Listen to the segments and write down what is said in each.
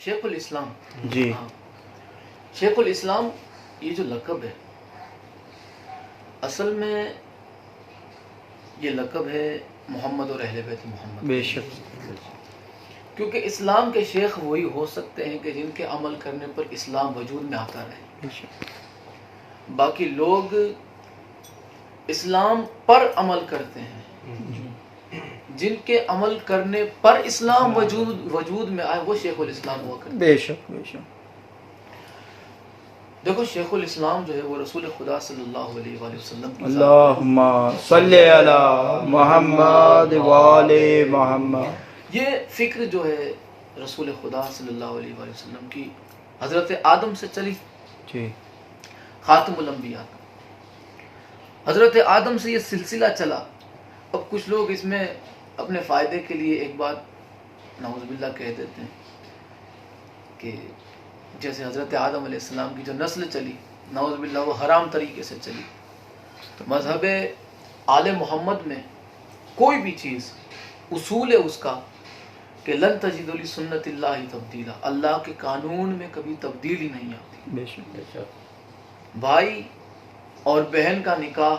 شیخ الاسلام جی شیخ الاسلام یہ جو لقب ہے اصل میں یہ لقب ہے محمد اور اہل بیت محمد، بے شک کیونکہ اسلام کے شیخ وہی ہو سکتے ہیں کہ جن کے عمل کرنے پر اسلام وجود میں آتا رہے. بے شک باقی لوگ اسلام پر عمل کرتے ہیں، جن کے عمل کرنے پر اسلام وجود میں آئے وہ شیخ الاسلام ہوا کرتے ہیں. بے شک بے شک. دیکھو شیخ الاسلام جو ہے وہ رسول خدا صلی اللہ علیہ وآلہ وسلم کی ذات اللہم صلی علی محمد وآلِ محمد. یہ فکر جو ہے رسول خدا صلی اللہ علیہ وآلہ وسلم کی حضرت آدم سے چلی، جی خاتم الانبیاء. حضرت آدم سے یہ سلسلہ چلا. اب کچھ لوگ اس میں اپنے فائدے کے لیے ایک بات نعوذ باللہ کہہ دیتے ہیں کہ جیسے حضرت آدم علیہ السلام کی جو نسل چلی نعوذ باللہ وہ حرام طریقے سے چلی. مذہب آل محمد میں کوئی بھی چیز اصول ہے اس کا کہ لن تجد لسنت اللہ تبدیلا، اللہ کے قانون میں کبھی تبدیلی نہیں آتی. بے شک بھائی اور بہن کا نکاح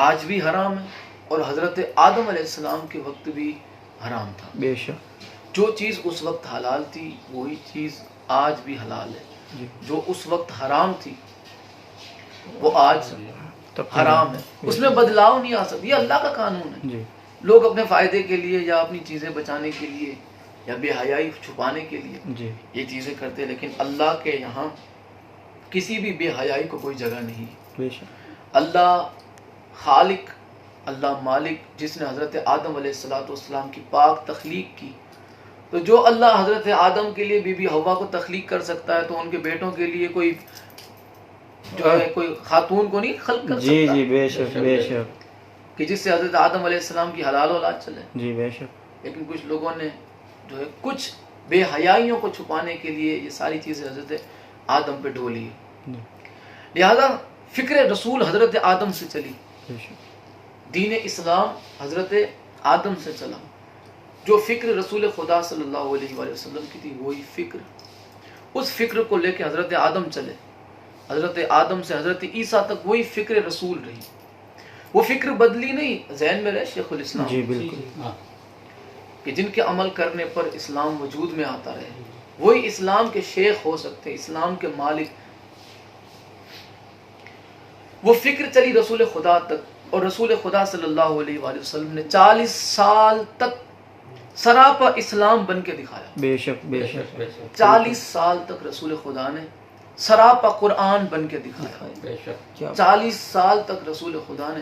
آج بھی حرام ہے اور حضرت آدم علیہ السلام کے وقت بھی حرام تھا. بے شک. جو چیز اس وقت حلال تھی وہی چیز آج بھی حلال ہے. جی جو اس وقت حرام تھی وہ آج حرام ہے. اس میں بدلاؤ نہیں آ سکتی، یہ اللہ کا قانون ہے. جی لوگ اپنے فائدے کے لیے یا اپنی چیزیں بچانے کے لیے یا بے حیائی چھپانے کے لیے جی یہ چیزیں کرتے، لیکن اللہ کے یہاں کسی بھی بے حیائی کو کوئی جگہ نہیں. بے شک. اللہ خالق، اللہ مالک، جس نے حضرت آدم علیہ السلام کی پاک تخلیق کی، تو جو اللہ حضرت آدم کے لیے بی بی حوا کو تخلیق کر سکتا ہے تو ان کے بیٹوں کے لیے کوئی جو ہے کوئی خاتون کو نہیں خلق کر جی سکتا جی بے شک بے شک. کہ جس سے حضرت آدم علیہ السلام کی حلال اولاد چلے. جی بے شک. لیکن کچھ لوگوں نے جو ہے کچھ بے حیائیوں کو چھپانے کے لیے یہ ساری چیزیں حضرت آدم پہ ڈولی. جی لہذا فکر رسول حضرت آدم سے چلی، بے شک. دین اسلام حضرت آدم سے چلا. جو فکر رسول خدا صلی اللہ علیہ وآلہ وسلم کی تھی وہی فکر، اس فکر کو لے کے حضرت آدم چلے. حضرت آدم سے حضرت عیسیٰ تک وہی فکر رسول رہی. وہ فکر بدلی نہیں. ذہن میں رہے شیخ الاسلام جی بالکل. کہ جن کے عمل کرنے پر اسلام وجود میں آتا رہے وہی اسلام کے شیخ ہو سکتے ہیں، اسلام کے مالک. وہ فکر چلی رسول خدا تک اور رسول خدا صلی اللہ علیہ وآلہ وسلم نے 40 سال تک سراپا اسلام بن کے دکھایا. بے شک بے شک. 40 سال تک رسول خدا نے سراپا قرآن بن کے دکھایا. 40 سال تک رسول خدا نے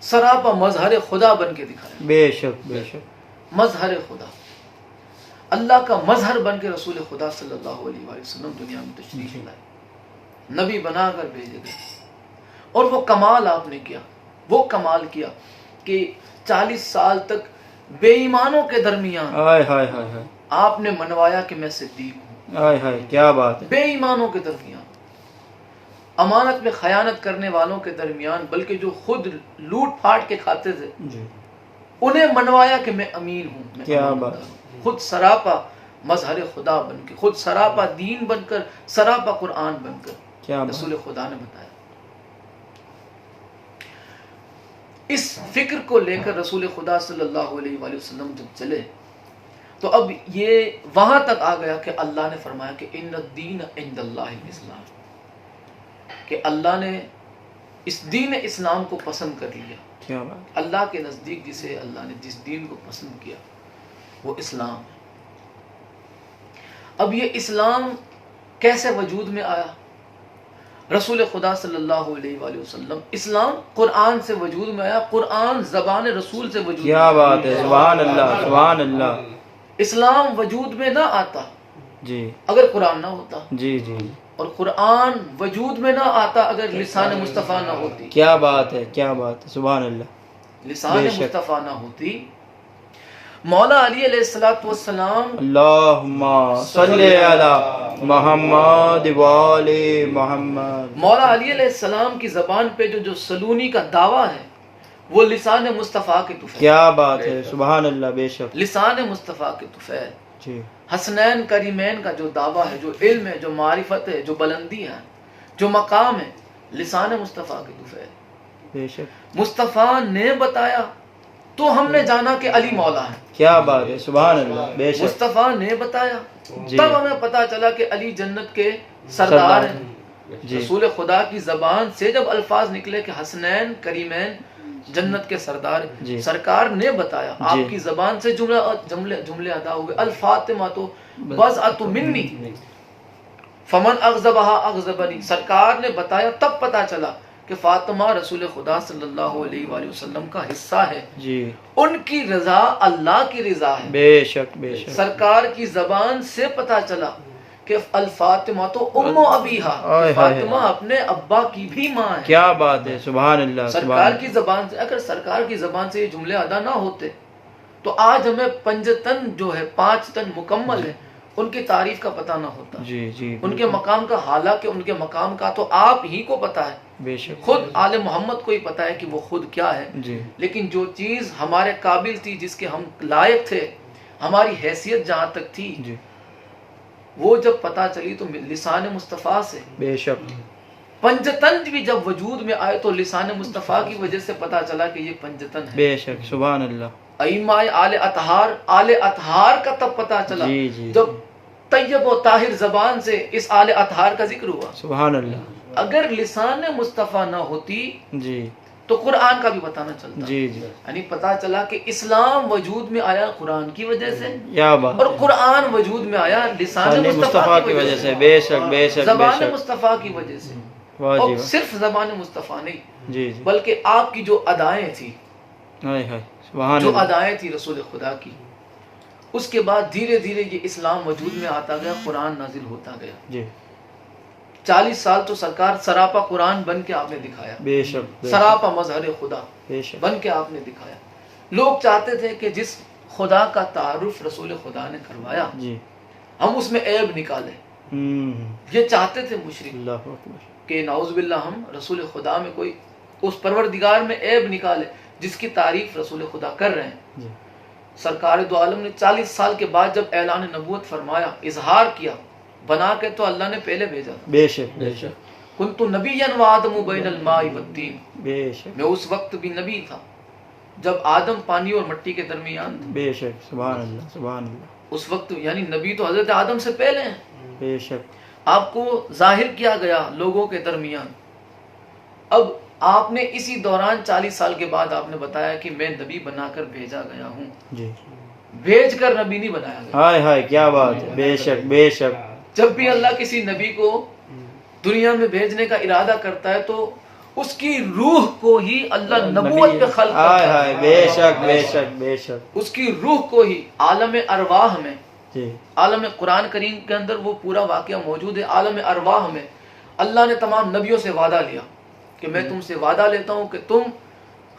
سراپا مظہر خدا بن کے دکھایا. بے شک بے شک. مظہر خدا، اللہ کا مظہر بن کے رسول خدا صلی اللہ علیہ وآلہ وسلم دنیا میں تشریف لائے، نبی بنا کر بھیجے گئے. اور وہ کمال آپ نے کیا، وہ کمال کیا کہ 40 سال تک بے ایمانوں کے درمیان ہائے ہائے ہائے ہائے. آپ نے منوایا کہ میں صدیق ہوں. ہائے ہائے کیا بات ہے. بے ایمانوں کے درمیان، امانت میں خیانت کرنے والوں کے درمیان، بلکہ جو خود لوٹ پھاٹ کے کھاتے تھے جی انہیں منوایا کہ میں امین ہوں، میں کیا امانت بات. دار ہوں. خود سراپا مظہر خدا بن کے، خود سراپا دین بن کر، سراپا قرآن بن کر کیا بات. رسول خدا نے بتایا. اس فکر کو لے کر رسول خدا صلی اللہ علیہ وآلہ وسلم جب چلے تو اب یہ وہاں تک آ گیا کہ اللہ نے فرمایا کہ ان الدین عند اللہ الاسلام، کہ اللہ نے اس دین اسلام کو پسند کر لیا. کیا بات. اللہ کے نزدیک جسے اللہ نے جس دین کو پسند کیا وہ اسلام ہے. اب یہ اسلام کیسے وجود میں آیا؟ رسول خدا صلی اللہ علیہ وآلہ وسلم، اسلام قرآن سے وجود میں آیا. قرآن زبان رسول سے وجود میں کیا آیا. بات ہے. سبحان اللہ سبحان اللہ. اسلام وجود میں نہ آتا جی اگر قرآن نہ ہوتا، جی جی. اور قرآن وجود میں نہ آتا اگر لسان مصطفیٰ نہ ہوتی. کیا بات ہے کیا بات ہے. سبحان اللہ. لسان بے شک. مصطفیٰ نہ ہوتی. مولا علی علیہ السلام اللہم صلی علی محمد وآلِ محمد. مولا علی علیہ السلام کی زبان پہ جو سلونی کا دعویٰ ہے وہ لسان مصطفیٰ کے طفیل. کیا بات ہے. سبحان اللہ. بے شک. لسان مصطفیٰ کے طفیل. جی حسنین کریمین کا جو دعویٰ ہے، جو علم ہے، جو معرفت ہے، جو بلندی ہے، جو مقام ہے، لسان مصطفیٰ کے دوفیل. بے شک. مصطفیٰ نے بتایا تو ہم نے جانا کہ علی مولا ہے. کیا بات ہے، سبحان اللہ. بے شک. مصطفیٰ نے بتایا جی. تب ہمیں پتا چلا کہ علی جنت کے سردار ہیں. جی. رسول خدا کی زبان سے جب الفاظ نکلے کہ حسنین کریمین جنت کے سردار ہیں، جی. سرکار نے بتایا، جی. آپ کی زبان سے جملے ادا ہوئے. الفاطمہ تو بضعۃ منی فمن اغضبہا اغضبنی. سرکار نے بتایا تب پتا چلا کہ فاطمہ رسول خدا صلی اللہ علیہ وآلہ وسلم کا حصہ ہے. جی. ان کی رضا اللہ کی رضا ہے. بے شک بے شک. سرکار کی زبان سے پتا چلا کہ الفاطمہ تو ام ابیہا، فاطمہ اپنے ابا کی بھی ماں ہے. کیا بات ہے، سبحان اللہ. سرکار کی زبان سے، اگر سرکار کی زبان سے یہ جملے ادا نہ ہوتے تو آج ہمیں 5 تن جو ہے 5 تن مکمل ہے ان کی تعریف کا پتہ نہ ہوتا. جی جی. ان کے مقام کا، حالانکہ ان کے مقام کا تو آپ ہی کو پتا ہے. بے شک. خود آل محمد کو ہی پتا ہے کہ وہ خود کیا ہے. جی. لیکن جو چیز ہمارے قابل تھی، جس کے ہم لائق تھے، ہماری حیثیت جہاں تک تھی، جی. وہ جب پتا چلی تو لسان مصطفیٰ سے. بے شک. پنجتن بھی جب وجود میں آئے تو لسان مصطفیٰ کی وجہ سے پتا چلا کہ یہ پنجتن ہے. بے شک. سبحان اللہ. ائمہ آل اطہار کا تب پتا چلا جی جی. جب طیب و طاہر زبان سے اس آل اطہار کا ذکر ہوا. سبحان اللہ. اگر لسان مصطفیٰ نہ ہوتی جی. تو قرآن کا بھی پتہ نہ چلتا. جی جی. یعنی پتا چلا کہ اسلام وجود میں آیا قرآن کی وجہ سے، کیا بات. اور قرآن وجود میں آیا لسان مصطفیٰ کی وجہ سے. بے شک بے شک. زبان مصطفیٰ کی وجہ سے. واہ اور جی واہ. صرف زبان مصطفیٰ نہیں، جی جی. بلکہ آپ کی جو ادائیں تھی، ہائے ہائے. سبحان جو اللہ. ادائیں تھی رسول خدا کی، اس کے بعد دھیرے دھیرے یہ اسلام وجود میں آتا گیا، قرآن نازل ہوتا گیا. جی. 40 سال تو سرکار سراپا قرآن بن کے آپ نے دکھایا، بے شک. بے شک. سراپا مظہر خدا بے شک. بن کے آپ نے دکھایا. لوگ چاہتے تھے کہ جس خدا کا تعارف رسول خدا نے کروایا جی. ہم اس میں عیب نکالیں. یہ چاہتے تھے مشرک اللہ اکبر. کہ نعوذ باللہ ہم رسول خدا میں کوئی اس پروردگار میں عیب نکالے جس کی تعریف رسول خدا کر رہے ہیں. جی. سرکار دو عالم نے 40 سال کے بعد جب اعلان نبوت فرمایا، اظہار کیا، بنا کے تو اللہ نے پہلے بھیجا تھا. بے شک بے شک. کنت نبیا وآدم بین الماء والطین. بے شک. میں اس وقت بھی نبی تھا جب آدم پانی اور مٹی کے درمیان تھا. بے شک. سبحان اللہ. سبحان اللہ. اس وقت یعنی نبی تو حضرت آدم سے پہلے ہیں. بے شک. آپ کو ظاہر کیا گیا لوگوں کے درمیان. اب آپ نے اسی دوران 40 سال کے بعد آپ نے بتایا کہ میں نبی بنا کر بھیجا گیا ہوں. جی. بھیج کر نبی نہیں بنایا گیا. ہائے ہائے. کیا بات ہے. بے شک بے شک. جب بھی اللہ کسی نبی کو دنیا میں بھیجنے کا ارادہ کرتا ہے تو اس کی روح کو ہی اللہ نبوت پہ خلق کرتا ہائے ہے. ہائے. بے شک بے شک بے شک. اس کی روح کو ہی عالم ارواح میں، جی. عالم قرآن کریم کے اندر وہ پورا واقعہ موجود ہے. عالم ارواح میں اللہ نے تمام نبیوں سے وعدہ لیا کہ میں تم سے وعدہ لیتا ہوں کہ تم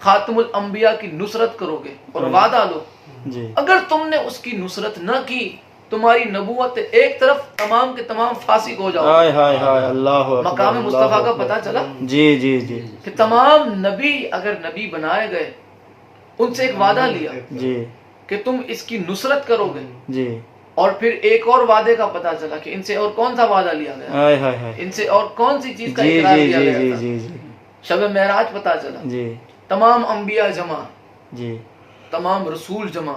خاتم الانبیاء کی نصرت کرو گے، اور وعدہ لو جی. اگر تم نے اس کی نصرت نہ کی تمہاری نبوت ایک طرف، تمام کے تمام فاسق ہو جاؤ. ہائے ہائے ہائے. اللہ اکبر. مقام مصطفیٰ کا پتہ چلا جی جی جی. کہ تمام نبی اگر نبی بنائے گئے ان سے ایک وعدہ لیا جی. کہ تم اس کی نصرت کرو گے. جی. اور پھر ایک اور وعدے کا پتہ چلا کہ ان سے اور کون سا وعدہ لیا گیا، ہائے ہائے ہائے. ان سے اور کون سی چیز کا جی اقرار جی کیا جی گیا جی تھا. جی جی. شب معراج پتہ چلا، جی. تمام انبیاء جمع، جی. تمام رسول جمع،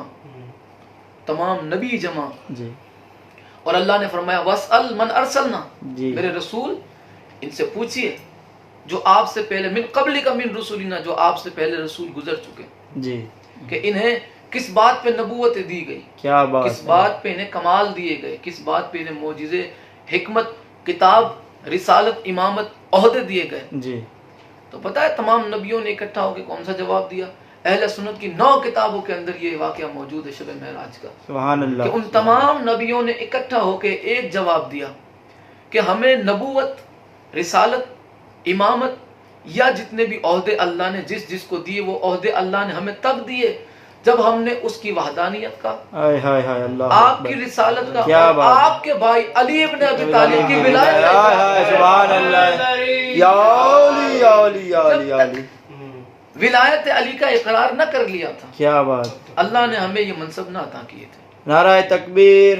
تمام نبی جمع. جی. اور اللہ نے فرمایا وَاسْأَلْ مَنْ أَرْسَلْنَا. جی. میرے رسول ان سے پوچھئے جو آپ سے پہلے، من قبلک من رسولنا، جو آپ سے پہلے رسول گزر چکے، جی. کہ انہیں کس بات پہ نبوت دی گئی، کیا بات. کس بات پہ انہیں کمال دیے گئے، کس بات پہ انہیں معجزے، حکمت، کتاب، رسالت، امامت، عہدے دیے گئے. جی. تو پتہ ہے تمام نبیوں نے اکٹھا ہو کے کون سا جواب دیا؟ اہل سنت کی 9 کتابوں کے اندر یہ واقعہ موجود ہے شب معراج کا، سبحان اللہ. کہ ان تمام نبیوں نے اکٹھا ہو کے ایک جواب دیا کہ ہمیں نبوت، رسالت، امامت یا جتنے بھی عہدے اللہ نے جس جس کو دیے وہ عہدے اللہ نے ہمیں تب دیے جب ہم نے اس کی وحدانیت کا، ہائے ہائے ہائے. اللہ آپ اکبر. کی رسالت کا، کیا اور بات. آپ کے بھائی علی ابن ابی طالب کی ہائے ولایت ہائے. سبحان اللہ. یا علی یا علی یا علی یا علی. ولایت علی کا اقرار نہ کر لیا تھا کیا بات. اللہ نے ہمیں یہ منصب نہ عطا کیے تھے. نعرہ تکبیر،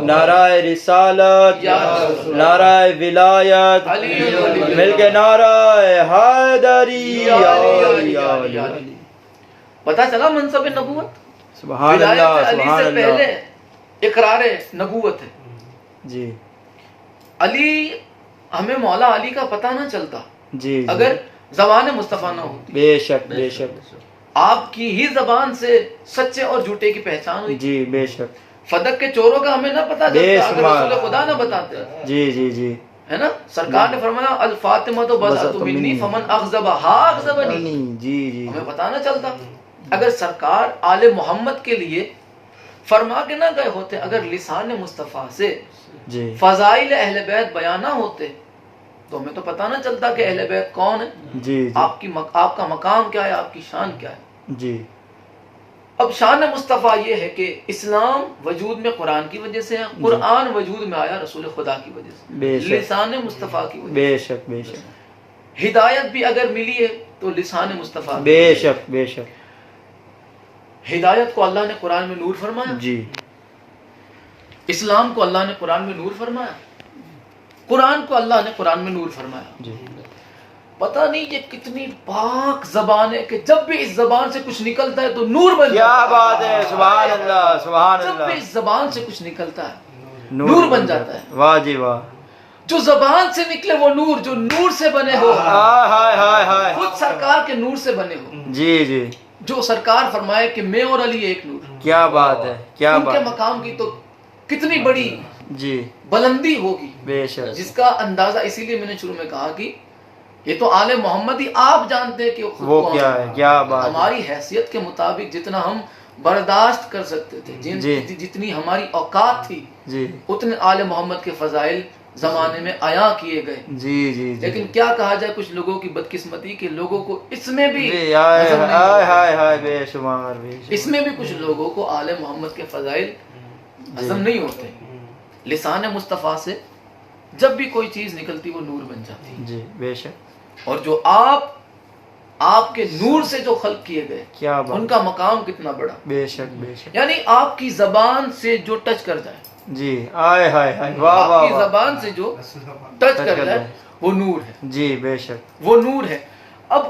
نعرہ رسالت، نعرہ ولایت، مل کے نعرہ حیدری، علی۔ پتا چلا منصب نبوت، سبحان ولایت اللہ، علی سبحان سے اللہ۔ پہلے اقرار نبوت ہے۔ جی علی، ہمیں مولا علی کا پتہ نہ چلتا جی اگر زبان مصطفیٰ نہ ہوتی۔ بے شک بے شک، آپ کی ہی زبان سے سچے اور جھوٹے کی پہچان ہوئی۔ جی بے شک، فدق کے چوروں کا ہمیں نہ پتا بے چلتا اگر شمار۔ رسول خدا نہ بتاتے، جی جی جی، ہے نا؟ سرکار نے فرمایا الفاطمہ تو بضعۃ منی فمن اغضبھا اغضبنی، جی جی، ہمیں پتا نہ چلتا اگر سرکار آل محمد کے لیے فرما کے نہ گئے ہوتے، اگر لسان مصطفیٰ سے جی فضائل اہل بیت بیان نہ ہوتے تو ہمیں تو پتہ نہ چلتا کہ اہل بیت کون ہے، جی آپ کا مقام کیا ہے، آپ کی شان کیا ہے۔ جی، اب شان مصطفیٰ یہ ہے کہ اسلام وجود میں قرآن کی وجہ سے ہے، قرآن وجود میں آیا رسول خدا کی وجہ بے سے، شک، لسان مصطفیٰ کی وجہ بے شک بے شک، سے۔ ہدایت بھی اگر ملی ہے تو لسان مصطفیٰ کی بے وجہ سے۔ شک بے شک، ہدایت کو اللہ نے قرآن میں نور فرمایا، جی اسلام کو اللہ نے قرآن میں نور فرمایا، قرآن کو اللہ نے قرآن میں نور فرمایا۔ جی، پتہ نہیں یہ کتنی پاک زبان ہے کہ جب بھی اس زبان سے کچھ نکلتا ہے تو نور بن کیا جاتا بات ہے، سبحان اللہ سبحان جب بھی اللہ، اس زبان سے کچھ نکلتا ہے نور بن جاتا ہے۔ واہ جی واہ، جو زبان سے نکلے وہ نور، جو نور سے بنے ہو، ہائے ہائے ہائے ہائے، خود سرکار کے نور سے بنے ہو، جی جی، جو سرکار فرمائے کہ میں اور علی ایک نور، کیا بات ہے، کیا ان کے بات، مقام کی تو کتنی بڑی جی بلندی ہوگی، بے شک، جس کا اندازہ، اسی لیے میں نے شروع میں کہا کہ یہ تو آل محمد ہی آپ جانتے ہیں کہ خود وہ کون کیا ہے، کیا بات ہے، ہماری حیثیت کے مطابق جتنا ہم برداشت کر سکتے تھے، جی، جتنی ہماری اوقات تھی، جی اتنے آل محمد کے فضائل زمانے میں عیاں کیے گئے۔ جی جی جی، لیکن کیا کہا جائے، کچھ لوگوں کی بدقسمتی کہ لوگوں کو اس میں بھی جی، ہائے ہضم نہیں ہائے ہوتا۔ ہائے ہائے، بے شمار بے شمار، اس میں بھی کچھ لوگوں کو آل محمد کے فضائل ہضم نہیں ہوتے۔ لسان مصطفیٰ سے جب بھی کوئی چیز نکلتی وہ نور بن جاتی، جی بے شک، اور جو آپ کے نور سے جو خلق کیے گئے کیا ان بات، کا مقام کتنا بڑا، بے شک بے شک، یعنی آپ کی زبان سے جو ٹچ کر جائے، جی ہائے ہائے ہائے، واہ آپ واہ کی واہ، زبان سے جو ٹچ کر جائے وہ نور ہے، جی بے شک، وہ نور ہے۔ اب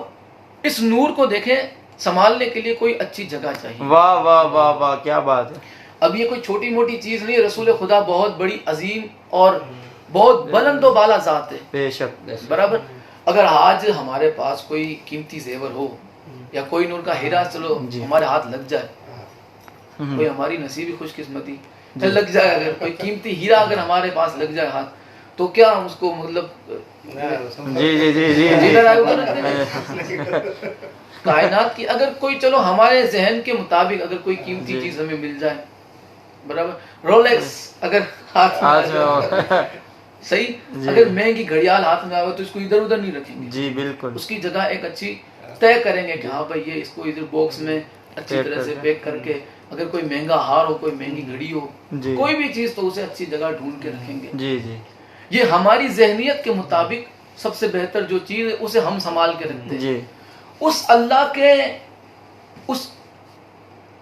اس نور کو دیکھیں، سنبھالنے کے لیے کوئی اچھی جگہ چاہیے۔ واہ واہ واہ واہ، کیا بات ہے، اب یہ کوئی چھوٹی موٹی چیز نہیں، رسول خدا بہت بڑی عظیم اور بہت بلند و بالا ذات ہے، بے شک، برابر۔ اگر آج ہمارے پاس کوئی قیمتی زیور ہو یا کوئی نور کا ہیرا چلو ہمارے ہاتھ لگ جائے، کوئی ہماری نصیبی خوش قسمتی لگ جائے، اگر کوئی قیمتی ہیرا اگر ہمارے پاس لگ جائے ہاتھ، تو کیا ہم اس کو مطلب جی جی جی جی جی، ادھر آئے ادھر رکھ دیں؟ کائنات کی اگر کوئی، چلو ہمارے ذہن کے مطابق اگر کوئی قیمتی چیز ہمیں مل جائے، برابر، رولیکس اگر ہاتھ میں آ جائے، صحیح، اگر مہنگی گھڑیال ہاتھ میں آئے تو اس کو ادھر ادھر نہیں رکھیں گے، جی بالکل، اس کی جگہ ایک اچھی طے کریں گے کہ ہاں بھائی یہ اس کو ادھر باکس میں اچھی طرح سے پیک کر کے، اگر کوئی مہنگا ہار ہو، کوئی مہنگی گھڑی ہو، جی کوئی بھی چیز تو اسے اچھی جگہ ڈھونڈ کے رکھیں گے۔ جی جی یہ ہماری ذہنیت کے مطابق سب سے بہتر جو چیز ہے اسے ہم سنبھال کے رکھتے ہیں۔ جی، اس اللہ کے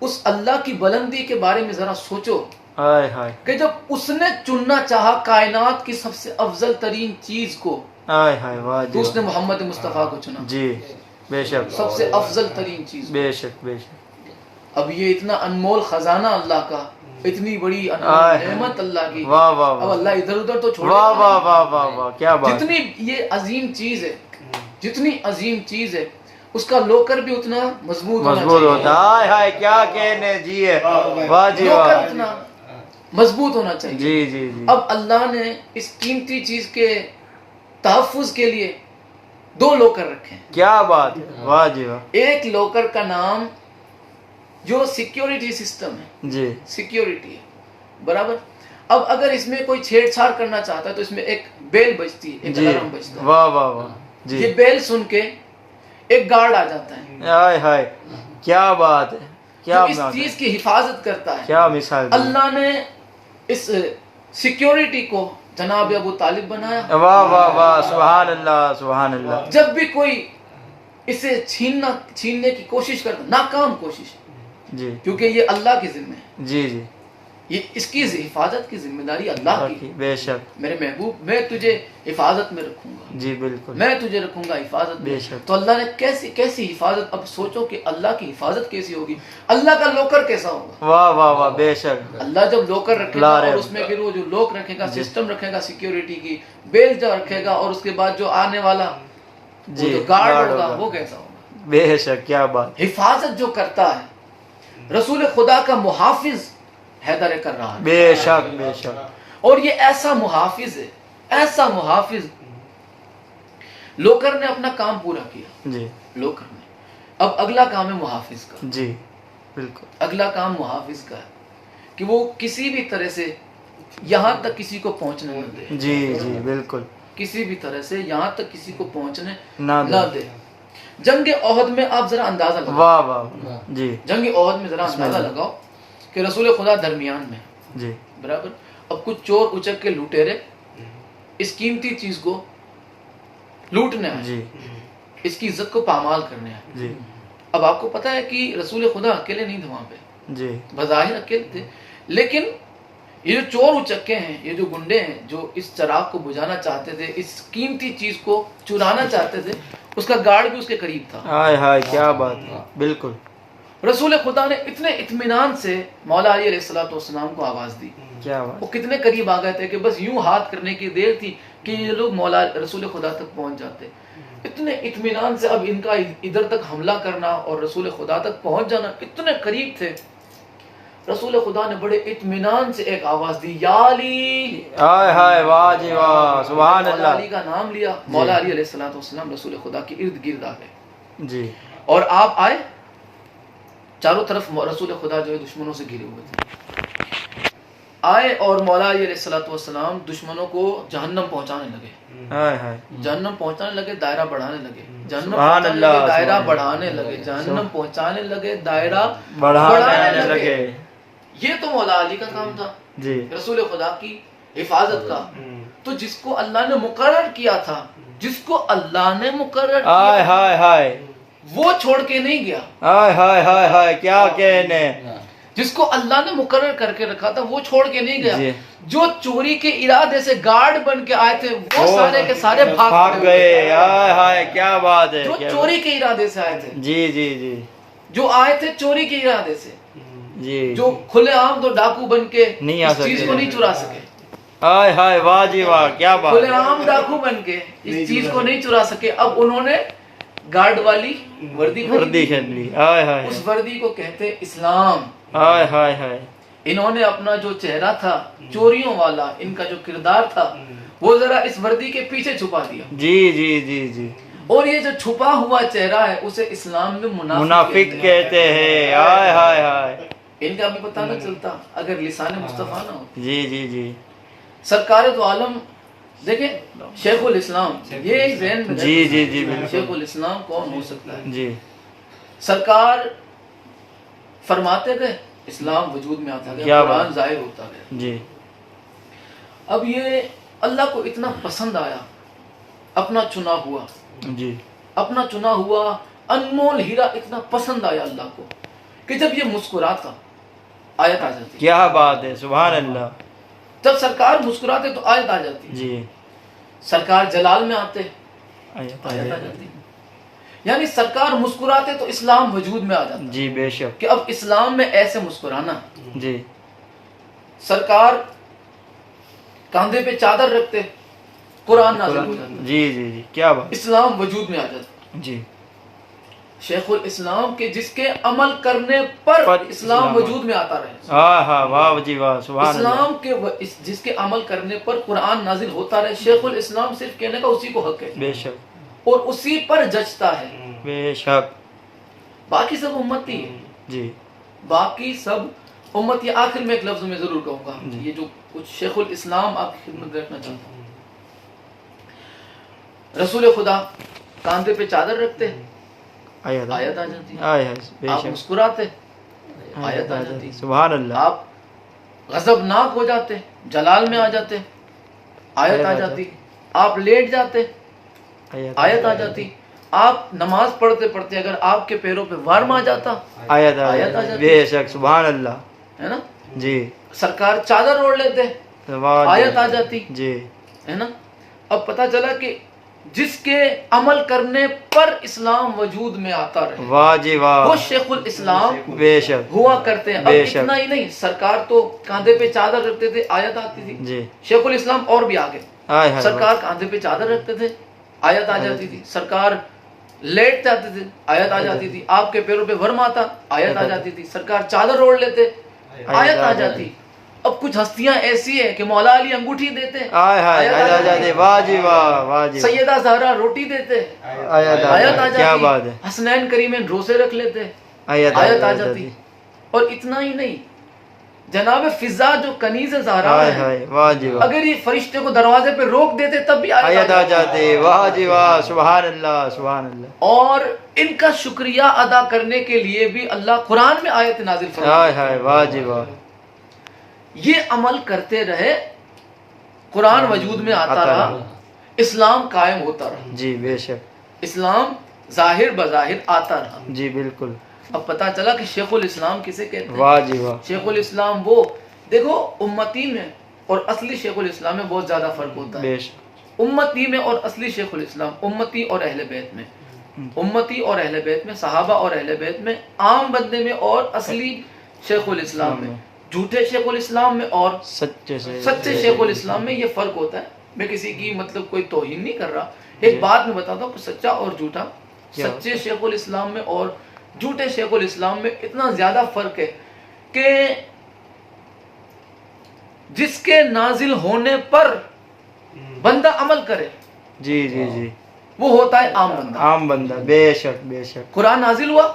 اس اللہ کی بلندی کے بارے میں ذرا سوچو ہائے ہائے کہ جب اس نے چننا چاہا کائنات کی سب سے افضل ترین چیز کو، ہائے ہائے، واہ تو جی اس نے محمد مصطفیٰ کو چنا، جی بے شک، سب سے افضل ترین چیز۔ بے شک بے شک، اب یہ اتنا انمول خزانہ اللہ کا، اتنی بڑی آہ، نعمت اللہ کی، واہ واہ اب واہ، اللہ ادھر ادھر تو چھوڑے واہ گا واہ نہیں۔ واہ واہ واہ، کیا بات، جتنی یہ عظیم چیز ہے، جتنی عظیم چیز ہے، اس کا لوکر بھی اتنا مضبوط ہونا مضبوط چاہیے، ہوتا، ہائے ہائے کیا کہنے جی ہے، واہ جی لوکر واہ، اتنا مضبوط ہونا چاہیے۔ جی جی جی، اب اللہ نے اس قیمتی چیز کے تحفظ کے لیے دو لوکر رکھے ہیں۔ کیا بات ہے، واہ جی واہ، ایک لوکر کا نام جو سیکیورٹی سسٹم ہے، جی سیکیورٹی ہے، برابر۔ اب اگر اس میں کوئی چھیڑ چھاڑ کرنا چاہتا ہے تو اس میں ایک بیل بجتی ہے، ایک جی، الارم بجتا ہے، واہ واہ واہ، جی یہ بیل سن کے ایک گارڈ آ جاتا ہے ہائے ہائے، کیا بات ہے، جو کیا اس بات ہے، چیز کی حفاظت کرتا ہے۔ کیا مثال دی، اللہ نے اس سیکیورٹی کو جناب ابو طالب بنایا۔ واہ واہ واہ، سبحان اللہ سبحان اللہ، جب بھی کوئی اسے چھیننے کی کوشش کرتا، ناکام کوشش، جی کیونکہ یہ اللہ کے ذمہ ہے، جی جی یہ اس کی حفاظت کی ذمہ داری اللہ کی۔ بے شک میرے محبوب میں تجھے حفاظت میں رکھوں گا، جی بالکل میں تجھے رکھوں گا حفاظت میں۔ بے شک۔ تو اللہ نے کیسی حفاظت، اب سوچو کہ اللہ کی حفاظت کیسی ہوگی، اللہ کا لوکر کیسا ہوگا۔ واہ واہ واہ بے شک اللہ جب لوکر رکھے گا اور اس میں پھر وہ جو لوک رکھے گا، سسٹم رکھے گا سیکیورٹی کی، بیل جو رکھے گا، اور اس کے بعد جو آنے والا وہ جو گارڈ ہوگا وہ کیسا ہوگا۔ بے شک کیا بات، حفاظت جو کرتا ہے، رسول خدا کا محافظ حیدر کر رہا ہے، بے شک بے شک، اور یہ ایسا محافظ ہے، ایسا محافظ۔ لوکر نے اپنا کام پورا کیا، جی لوکر نے، اب اگلا کام ہے محافظ کا۔ جی بالکل، اگلا کام محافظ کا ہے کہ وہ کسی بھی طرح سے یہاں تک کسی کو پہنچنے نہ دے، جی جی بالکل، کسی بھی طرح سے یہاں تک کسی کو پہنچنے نہ نہ دے۔ جنگ احد میں آپ ذرا اندازہ لگاؤ، واہ واہ واہ، جی جنگ احد میں ذرا اندازہ لگاؤ کہ رسول خدا درمیان میں، جی برابر، اب کچھ چور اچک کے لوٹیرے اس قیمتی چیز کو لوٹنے آئے، جی اس کی عزت کو پامال کرنے آئے۔ جی اب آپ کو پتا ہے کہ رسول خدا اکیلے نہیں تھے وہاں پہ، جی بظاہر اکیلے تھے، لیکن یہ جو چور اچکے ہیں، یہ جو گنڈے ہیں جو اس چراغ کو بجھانا چاہتے تھے، اس قیمتی چیز کو چرانا چاہتے تھے، اس کا گارڈ بھی اس کے قریب تھا۔ ہائے ہائے کیا بات ہے، بالکل، رسول خدا نے اتنے اطمینان سے مولا علی علیہ الصلوۃ والسلام کو آواز دی، کیا بات، وہ کتنے قریب آ گئے تھے کہ بس یوں ہاتھ کرنے کی دیر تھی کہ یہ لوگ مولا رسول خدا تک پہنچ جاتے۔ اتنے اطمینان سے اب ان کا ادھر تک حملہ کرنا اور رسول خدا تک پہنچ جانا اتنے قریب تھے۔ رسول خدا نے بڑے اطمینان سے ایک آواز دی، یا علی، ہائے ہائے واہ جی واہ، سبحان مولا علی اللہ، کا نام لیا، مولا علی علیہ الصلوۃ والسلام رسول خدا کے ارد گرد آ گئے، جی اور آپ آئے، چاروں طرف رسول خدا جو ہے دشمنوں سے گھرے ہوئے تھے، آئے اور مولا علی علیہ الصلوۃ والسلام دشمنوں کو جہنم پہنچانے لگے، ہائے ہائے، جہنم پہنچانے لگے، دائرہ بڑھانے لگے، جہنم سبحان پہنچانے اللہ، لگے، دائرہ سبحان بڑھانے لگے، جہنم پہنچانے لگے، دائرہ بڑھانے لگے، یہ تو مولا علی کا کام تھا، جی رسول خدا کی حفاظت کا۔ تو جس کو اللہ نے مقرر کیا تھا، جس کو اللہ نے مقرر ہائے کیا ہائے ہائے، وہ چھوڑ کے نہیں گیا، ہائے ہائے ہائے ہائے کیا کہنے، جس کو اللہ نے مقرر کر کے رکھا تھا وہ چھوڑ کے نہیں گیا۔ جی جو چوری کے ارادے سے گارڈ بن کے آئے تھے وہ سارے کے سارے بھاگ گئے، ہائے ہائے کیا بات ہے، جو کیا چوری کے ارادے سے آئے تھے، جی جی جی جو آئے تھے چوری کے ارادے سے، جی، جو کھلے عام تو ڈاکو بن کے نہیں آ اس چیز سکتے، کو نہیں چرا سکے، ہائے ہائے واہ جی واہ کیا بات، کھلے عام ڈاکو بن کے اس چیز کو نہیں چرا سکے، اب انہوں نے گارڈ والی وردی وردی کھیل لی، ہائے ہائے اس وردی کو کہتے اسلام۔ ہائے ہائے ہائے، انہوں نے اپنا جو چہرہ تھا چوریوں والا، ان کا جو کردار تھا وہ ذرا اس وردی کے پیچھے چھپا دیا، جی جی جی جی، اور یہ جو چھپا ہوا چہرہ ہے اسے اسلام میں منافق کہتے ہیں، ہائے ہائے ہائے، ان کا بھی پتہ نہ چلتا اگر لسان مصطفیٰ نہ ہو۔ جی جی جی سرکار تو عالم دیکھیں، شیخ الاسلام، یہ ایک ذہن میں جی جی جی بالکل، شیخ الاسلام کون ہو سکتا ہے؟ جی سرکار فرماتے گئے، اسلام وجود میں آتا گیا، کیا قرآن بات، ظاہر ہوتا گیا۔ جی اب یہ اللہ کو اتنا پسند آیا، اپنا چنا ہوا، جی اپنا چنا ہوا انمول ہیرا اتنا پسند آیا اللہ کو کہ جب یہ مسکراتا آیت آ جاتی، کیا بات ہے، سبحان اللہ، جب سرکار مسکراتے تو آیت آ جاتی، جی سرکار جلال میں آتے آیت آیت آ جاتی، یعنی سرکار مسکراتے تو اسلام وجود میں آ جاتا جی بے شک، کہ اب اسلام میں ایسے مسکرانا۔ جی سرکار کاندھے پہ چادر رکھتے، قرآن نازل ہو جاتا، جی جی جی کیا بات، اسلام وجود میں آ جاتا۔ جی شیخ الاسلام کے جس کے عمل کرنے پر اسلام وجود میں آتا رہے، ہاں ہاں واہ جی واہ، سبحان اللہ، اسلام کے جس کے عمل کرنے پر قرآن نازل ہوتا رہے، شیخ الاسلام صرف کہنے کا اسی کو حق ہے بے شک اور اسی پر جچتا ہے، بے شک، باقی سب امتی ہے، جی باقی سب امتی۔ آخر میں ایک لفظ میں ضرور کہوں گا، یہ جو کچھ شیخ الاسلام آپ کی خدمت رکھنا چاہتا ہوں۔ رسول خدا کاندھے پہ چادر رکھتے، آیت آیت آ جاتی، بے آپ شک، مسکراتے، آیت آ جاتی، سبحان اللہ، آپ غضبناک ہو جاتے، جلال میں آ جاتے، آیت آ جاتی، آپ لیٹ جاتے، آیت آ جاتی، آپ نماز پڑھتے پڑھتے اگر آپ کے پیروں پہ وارم آ جاتا آیت آ آیت آ جاتی، جاتی۔ بے شک، سبحان اللہ، ہے نا، جی، سرکار چادر اوڑھ لیتے، واہ آیت آ جاتی، جی، ہے نا۔ اب پتہ چلا کہ جس کے عمل کرنے پر اسلام وجود میں آتا رہے واہ جی واہ، وہ شیخ الاسلام بے شک، ہوا کرتے ہیں۔ اب بے شک۔ اتنا ہی نہیں، سرکار تو کاندھے پہ چادر رکھتے تھے، آیت آتی تھی، جی، شیخ الاسلام اور بھی آگے، ہائے ہائے، سرکار کاندھے پہ چادر رکھتے تھے، آیت آ جاتی تھی، سرکار لیٹ جاتے تھے، آیت آ جاتی تھی، آپ کے پیروں پہ ورم آتا، آیت آ جاتی تھی، سرکار چادر اوڑھ لیتے، آیت آ جاتی۔ اب کچھ ہستیاں ایسی ہیں کہ مولا علی انگوٹھی دیتے، ہائے ہائے، آیت آ جاتی، واہ جی واہ، واہ جی واہ، سیدہ زہرا روٹی دیتے، آیت آ آیت آ جاتی، کیا بات جاتی، ہے، حسنین کریمین روزے رکھ لیتے، آیت آیت آ آ جاتی۔ جاتی، اور اتنا ہی نہیں، جناب فضا جو کنیز زہرا ہائے ہے، ہائے، واہ جی واہ، اگر یہ فرشتے کو دروازے پہ روک دیتے تب بھی آیت آ جاتی، واہ جی واہ، سبحان اللہ، سبحان اللہ، اور ان کا شکریہ ادا کرنے کے لیے بھی اللہ قرآن میں آیت نازل ہائے فرماتا ہائے، واہ جی واہ، یہ عمل کرتے رہے، قرآن وجود میں آتا آتا رہا، رہا، اسلام قائم ہوتا رہا، جی بے شک، اسلام ظاہر بظاہر آتا رہا۔ جی بالکل، اب پتہ چلا کہ شیخ الاسلام کسے کہتے ہیں؟ واہ جی واہ، شیخ الاسلام وہ، دیکھو امتی میں اور اصلی شیخ الاسلام میں بہت زیادہ فرق ہوتا ہے۔ بے شک، امتی میں اور اصلی شیخ الاسلام، امتی اور اہل بیت میں، امتی اور اہل بیت میں، صحابہ اور اہل بیت میں، عام بندے میں اور اصلی شیخ الاسلام میں، جھوٹے شیخ الاسلام میں اور سچے سے، سچے شیخ الاسلام میں یہ فرق ہوتا ہے۔ میں کسی کی مطلب کوئی توہین نہیں کر رہا، ایک بات میں بتاتا ہوں کہ سچا اور جھوٹا، سچے شیخ الاسلام میں اور جھوٹے شیخ الاسلام میں اتنا زیادہ فرق ہے کہ جس کے نازل ہونے پر بندہ عمل کرے جی جی جی، وہ ہوتا ہے عام بندہ۔ عام بندہ، بے شک بے شک، قرآن نازل ہوا،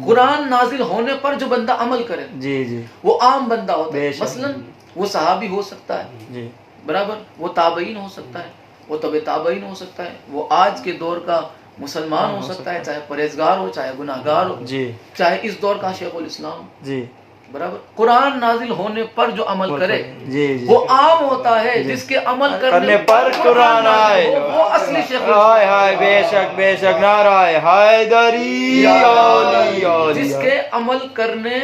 قرآن نازل ہونے پر جو بندہ عمل کرے جی جی، وہ عام بندہ ہوتا ہے۔ بے شک، مثلا وہ صحابی ہو سکتا ہے، جی برابر، وہ تابعین ہو سکتا ہے، وہ طب تابعین ہو سکتا ہے، وہ آج کے دور کا مسلمان ہو سکتا ہے، چاہے پرہیزگار ہو، چاہے گناہ گار ہو، جی چاہے اس دور کا شیخ الاسلام، جی، برابر۔ قرآن نازل ہونے پر جو عمل کرے جی جی، وہ عام ہوتا ہے، جس کے عمل کرنے پر قرآن آئے، وہ اصلی شیخ ہائے ہائے، بے شک بے شک، نعرہ حیدری، علی جس علی، کے عمل کرنے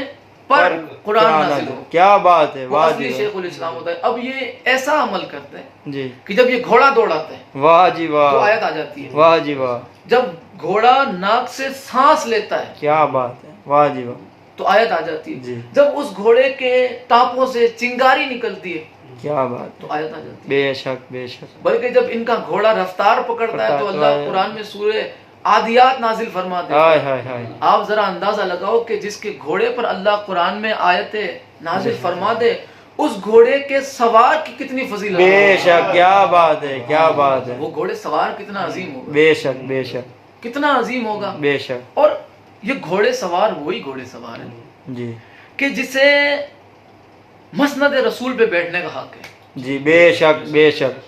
پر قرآن نازل ہو، کیا بات ہے، وہ واہ اصلی جی شیخ الاسلام ہوتا ہے۔ اب یہ ایسا عمل کرتے ہیں واہ، جی کہ جب یہ گھوڑا دوڑاتے ہیں واہ جی تو واہ، آیت آ جاتی ہے، واہ جی واہ، جب گھوڑا ناک سے سانس لیتا ہے کیا بات ہے، واہ جی واہ، تو آیت آ جاتی ہے، جی جب اس گھوڑے کے ٹانپوں سے چنگاری نکلتی ہے کیا بات ہے، تو آیت آ جاتی ہے۔ بے شک بے شک، بلکہ جب ان کا گھوڑا رفتار پکڑتا ہے تو اللہ قرآن میں سورہ عادیات نازل فرما دیتا ہائے ہے۔ ہائے ہائے، آپ ذرا اندازہ لگاؤ کہ جس کے گھوڑے پر اللہ قرآن میں آیتیں نازل فرما دے، اس گھوڑے کے سوار کی کتنی فضیلت بے ہوگی۔ شک، کیا بات ہے، کیا بات ہے، وہ گھوڑے سوار کتنا عظیم ہوگا، بے شک بے شک، کتنا عظیم ہوگا۔ بے شک، اور یہ گھوڑے سوار وہی گھوڑے سوار ہیں جی کہ جسے مسند رسول پہ بیٹھنے کا حق ہے۔ جی، بے شک بے شک،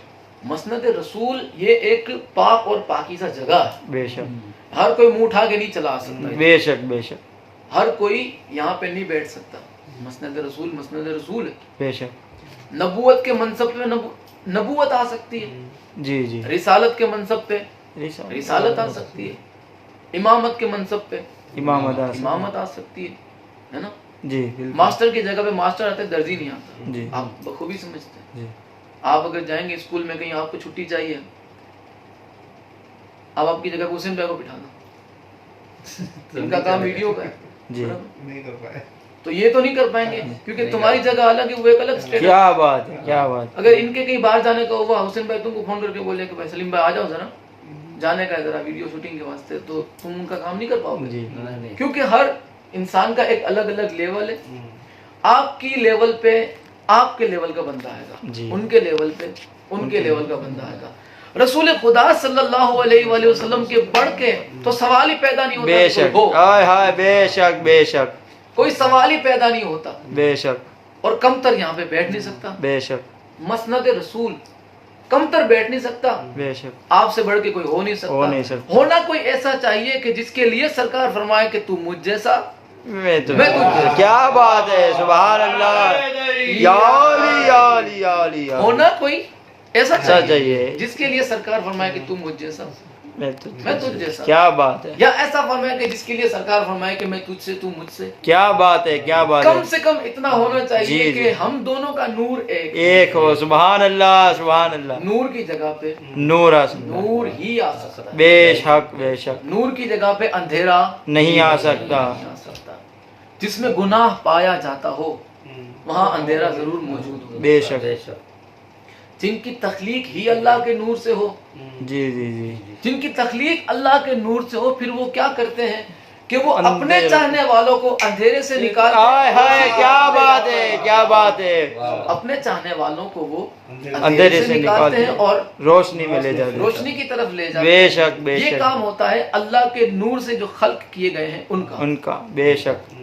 مسند رسول یہ ایک پاک اور پاکیزہ جگہ ہے، بے شک، ہر کوئی منہ اٹھا کے نہیں چلا سکتا، بے شک بے شک، ہر کوئی یہاں پہ نہیں بیٹھ سکتا۔ مسند رسول مسند رسول ہے۔ بے شک، نبوت کے منصب پہ نبوت آ سکتی ہے، جی جی، رسالت کے منصب پہ رسالت آ سکتی ہے، امامت کے منصب پہ امامت امامت آ سکتی ہے نا۔ جی بالکل، ماسٹر کی جگہ پہ ماسٹر آتے، درجی نہیں آتا، جی آپ بخوبی سمجھتے ہیں۔ جی، آپ اگر جائیں گے اسکول میں کہیں آپ کو چھٹی چاہیے، اب آپ کی جگہ پہ حسین بھائی کو بٹھا دو، ان کا کام ویڈیو کا ہے، جی، تو یہ تو نہیں کر پائیں گے کیونکہ تمہاری جگہ الگ ہے، وہ ایک الگ اسٹیٹ ہے۔ کیا بات ہے، کیا بات ہے، اگر ان کے کہیں باہر جانے کا ہوا، حسین بھائی تم کو فون کر کے بولے کہ بھائی سلیم بھائی آ جاؤ ذرا، جانے کا ہے ذرا ویڈیو شوٹنگ کے واسطے، تو تم ان کا کام نہیں کر پاؤ گے، جی کیونکہ ہر انسان کا ایک الگ الگ لیول ہے۔ آپ کی لیول پہ آپ کے لیول کا بندہ آئے گا، جی، ان کے لیول پہ ان کے لیول کا بندہ آئے گا۔ رسول خدا صلی اللہ علیہ وآلہ وسلم کے بڑھ کے تو سوال ہی پیدا نہیں ہوتا بے کہ کوئی شک، ہو، ہائے ہائے، بے شک بے شک، کوئی سوال ہی پیدا نہیں ہوتا، بے شک، اور کمتر یہاں پہ بیٹھ نہیں سکتا۔ بے شک، مسند رسول کمتر بیٹھ نہیں سکتا، بے شک، آپ سے بڑھ کے کوئی ہو نہیں ہو نہیں سکتا۔ سکتا۔ ہونا کوئی ایسا چاہیے کہ جس کے لیے سرکار فرمائے کہ تو مجھ جیسا، میں تو میں تو- کیا بات ہے، سبحان اللہ، یا علی یا علی یا علی، ہونا کوئی ایسا ایسا چاہیے چاہیے جس کے لیے سرکار فرمائے کہ تو مجھ جیسا۔ میں تجھ جیسا. کیا بات ہے. یا ایسا فرمایا کہ جس کے لیے سرکار فرمائے کہ میں تجھ سے تو مجھ سے. کیا بات ہے, کیا بات ہے. کم سے کم اتنا ہونا چاہیے کہ ہم دونوں کا نور ایک ہو. سبحان اللہ, سبحان اللہ. نور کی جگہ پہ نور نور ہی آ سکتا ہے. بے شک, بے شک. نور کی جگہ پہ اندھیرا نہیں آ سکتا. جس میں گناہ پایا جاتا ہو وہاں اندھیرا ضرور موجود ہو. بے شک. جن کی تخلیق ہی اللہ کے نور سے ہو, جی جی جی, جن کی تخلیق اللہ کے نور سے ہو, پھر وہ کیا کرتے ہیں کہ وہ اپنے چاہنے والوں کو اندھیرے سے نکالتے ہیں. کیا بات ہے, کیا بات ہے. اپنے چاہنے والوں کو وہ اندھیرے سے نکالتے ہیں اور روشنی میں لے جاتے ہیں, روشنی کی طرف لے جاتے بے ہیں. شک, بے شک. یہ کام ہوتا ہے اللہ کے نور سے جو خلق کیے گئے ہیں ان کا. بے شک.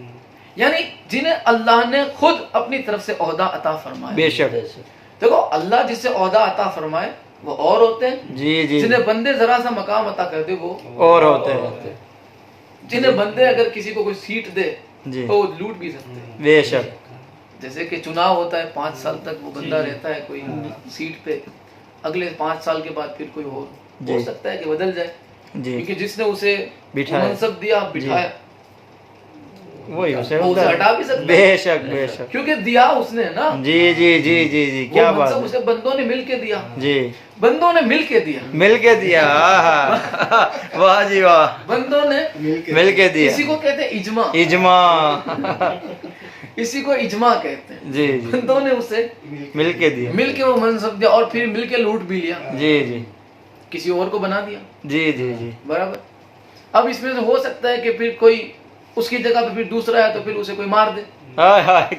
یعنی جنہیں اللہ نے خود اپنی طرف سے عہدہ عطا فرمایا. بے شک. دیکھو اللہ جس سے عہدہ عطا فرمائے وہ اور ہوتے ہیں. جی جی. جنہیں بندے ذرا سا مقام عطا کر دے وہ اور ہوتے ہیں. جنہیں بندے اگر کسی کو کوئی سیٹ دے جی تو وہ لوٹ بھی سکتے ہیں. بے شک. جیسے کہ چناؤ ہوتا ہے 5 سال تک وہ بندہ رہتا ہے کوئی سیٹ پہ, اگلے 5 سال کے بعد پھر کوئی اور ہو سکتا ہے کہ بدل جائے, کیونکہ جس نے اسے منصب دیا بٹھایا وہی اسے ہٹا بھی سکتا ہے. بے شک, بے شک. کیونکہ دیا اس نے نا. جی جی جی جی جی, کیا بات ہے. اسے بندوں نے مل کے دیا. جی, بندوں نے مل کے دیا. مل کے دیا. واہ جی واہ. بندوں نے مل کے دیا. اسی کو کہتے ہیں اجماع. اجماع. اسی کو اجماع کہتے ہیں. جی جی. بندوں نے اسے مل کے دیا, مل کے وہ منصب دیا اور پھر مل کے لوٹ بھی لیا. جی جی. کسی اور کو بنا دیا. جی جی جی. برابر. اب اس میں سے ہو سکتا ہے کہ پھر کوئی اس کی جگہ پہ پھر دوسرا ہے تو پھر اسے کوئی مار دے.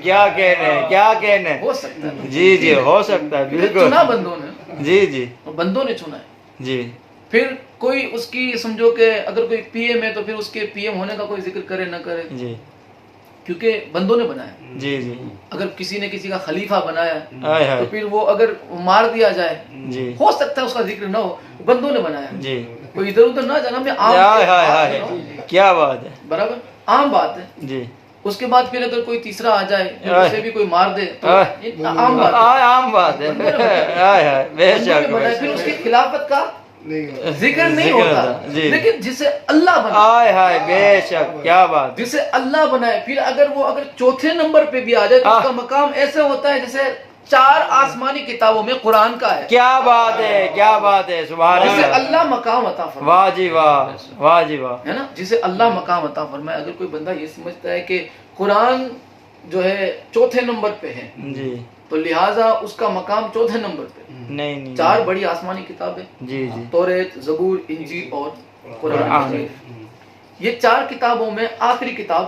کیا کہنے, کیا کہنے. ہو سکتا ہے. جی جی, ہو سکتا ہے. بالکل. چنا بندوں نے. جی جی. بندوں نے چنا ہے. جی. پھر کوئی اس کی سمجھو کہ اگر کوئی پی ایم ہے تو پھر اس کے پی ایم ہونے کا کوئی ذکر کرے نہ کرے. جی. کیونکہ بندوں نے بنایا. جی جی. اگر کسی نے کسی کا خلیفہ بنایا تو پھر وہ اگر مار دیا جائے جی ہو سکتا ہے اس کا ذکر نہ ہو, بندوں نے بنایا. جی. کوئی ادھر ادھر نہ جانا. میں عام, کیا بات ہے. برابر عام بات ہے. جی. اس کے بعد پھر اگر کوئی تیسرا آ جائے اسے بھی کوئی مار دے تو عام بات ہے. عام بات ہے. بے شک. پھر اس کی خلافت کا ذکر نہیں ہوتا. لیکن جسے اللہ بنائے, بے شک, کیا بات. جسے اللہ بنائے, پھر اگر چوتھے نمبر پہ بھی آ جائے تو اس کا مقام ایسے ہوتا ہے جیسے 4 آسمانی کتابوں میں قرآن کا ہے. کیا بات ہے, کیا بات ہے. سبحان جسے اللہ. اللہ مقام عطا فرمائے. واہ جی واہ, واہ جی واہ. ہے نا, جسے اللہ مقام عطا فرمائے. اگر کوئی بندہ یہ سمجھتا ہے کہ قرآن جو ہے چوتھے نمبر پہ ہے جی تو لہٰذا اس کا مقام چوتھے نمبر پہ. نہیں. 4 بڑی آسمانی کتابیں, جی جی. توریت, زبور, انجیل اور قرآن. یہ 4 کتابوں میں آخری کتاب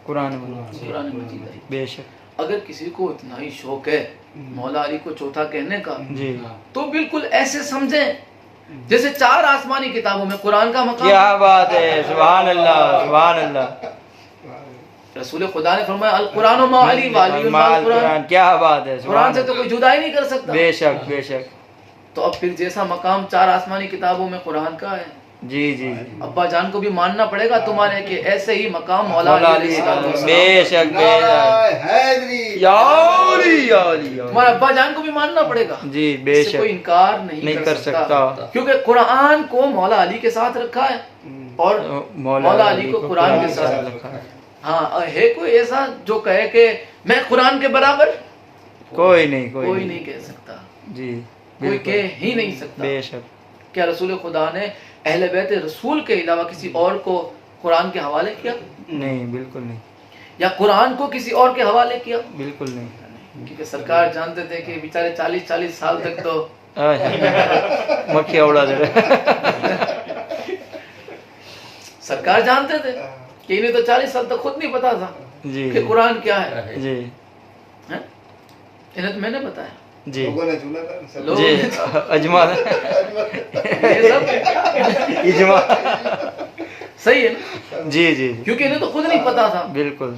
قرآن مجید ہے. بے شک. اگر کسی کو اتنا ہی شوق ہے مولا علی کو چوتھا کہنے کا جی تو بالکل ایسے سمجھیں جیسے 4 آسمانی کتابوں میں قرآن کا مقام. کیا بات ہے. سبحان اللہ, سبحان اللہ. رسول خدا نے فرمایا القرآن مع علی والی قرآن. کیا بات ہے. قرآن سے تو کوئی جدا ہی نہیں کر سکتا. بے شک, بے شک. تو اب پھر جیسا مقام 4 آسمانی کتابوں میں قرآن کا ہے, جی جی, ابا جان کو بھی ماننا پڑے گا تمہارے کہ ایسے ہی مقام مولا علی. بے شک, بے شک. یا علی, یا علی. تمہارے ابا جان کو بھی ماننا پڑے گا. جی بے شک. کوئی انکار نہیں کر سکتا کیونکہ قرآن کو مولا علی کے ساتھ رکھا ہے اور مولا علی کو قرآن کے ساتھ رکھا ہے. ہاں, ہے کوئی ایسا جو کہے کہ میں قرآن کے برابر؟ کوئی نہیں, کوئی نہیں کہہ سکتا. جی, کوئی کہہ ہی نہیں سکتا. بے شک. کیا رسول خدا نے اہل بیت رسول کے علاوہ کسی اور کو قرآن کے حوالے کیا؟ نہیں, بالکل نہیں. یا قرآن کو کسی اور کے حوالے کیا؟ بالکل نہیں. کیونکہ سرکار جانتے تھے کہ بیچارے 40 سال تک تو مکھیاں اڑا دے رہے. سرکار جانتے تھے کہ انہیں تو 40 سال تک خود نہیں پتا تھا کہ قرآن کیا ہے. جی, انہیں تو میں نے بتایا. جی جی, اجماع اجماع صحیح ہے نا. جی جی, کیونکہ انہیں تو خود نہیں پتا تھا. بالکل.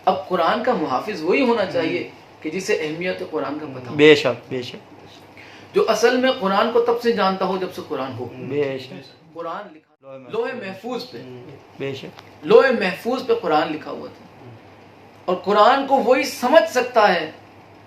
اب قرآن کا محافظ وہی ہونا چاہیے کہ جسے اہمیت قرآن کا پتہ ہو. بے شک, بے شک. جو اصل میں قرآن کو تب سے جانتا ہو جب سے قرآن ہو. بے شک. قرآن لکھا لوح محفوظ پہ. بے شک. لوح محفوظ پہ قرآن لکھا ہوا تھا اور قرآن کو وہی سمجھ سکتا ہے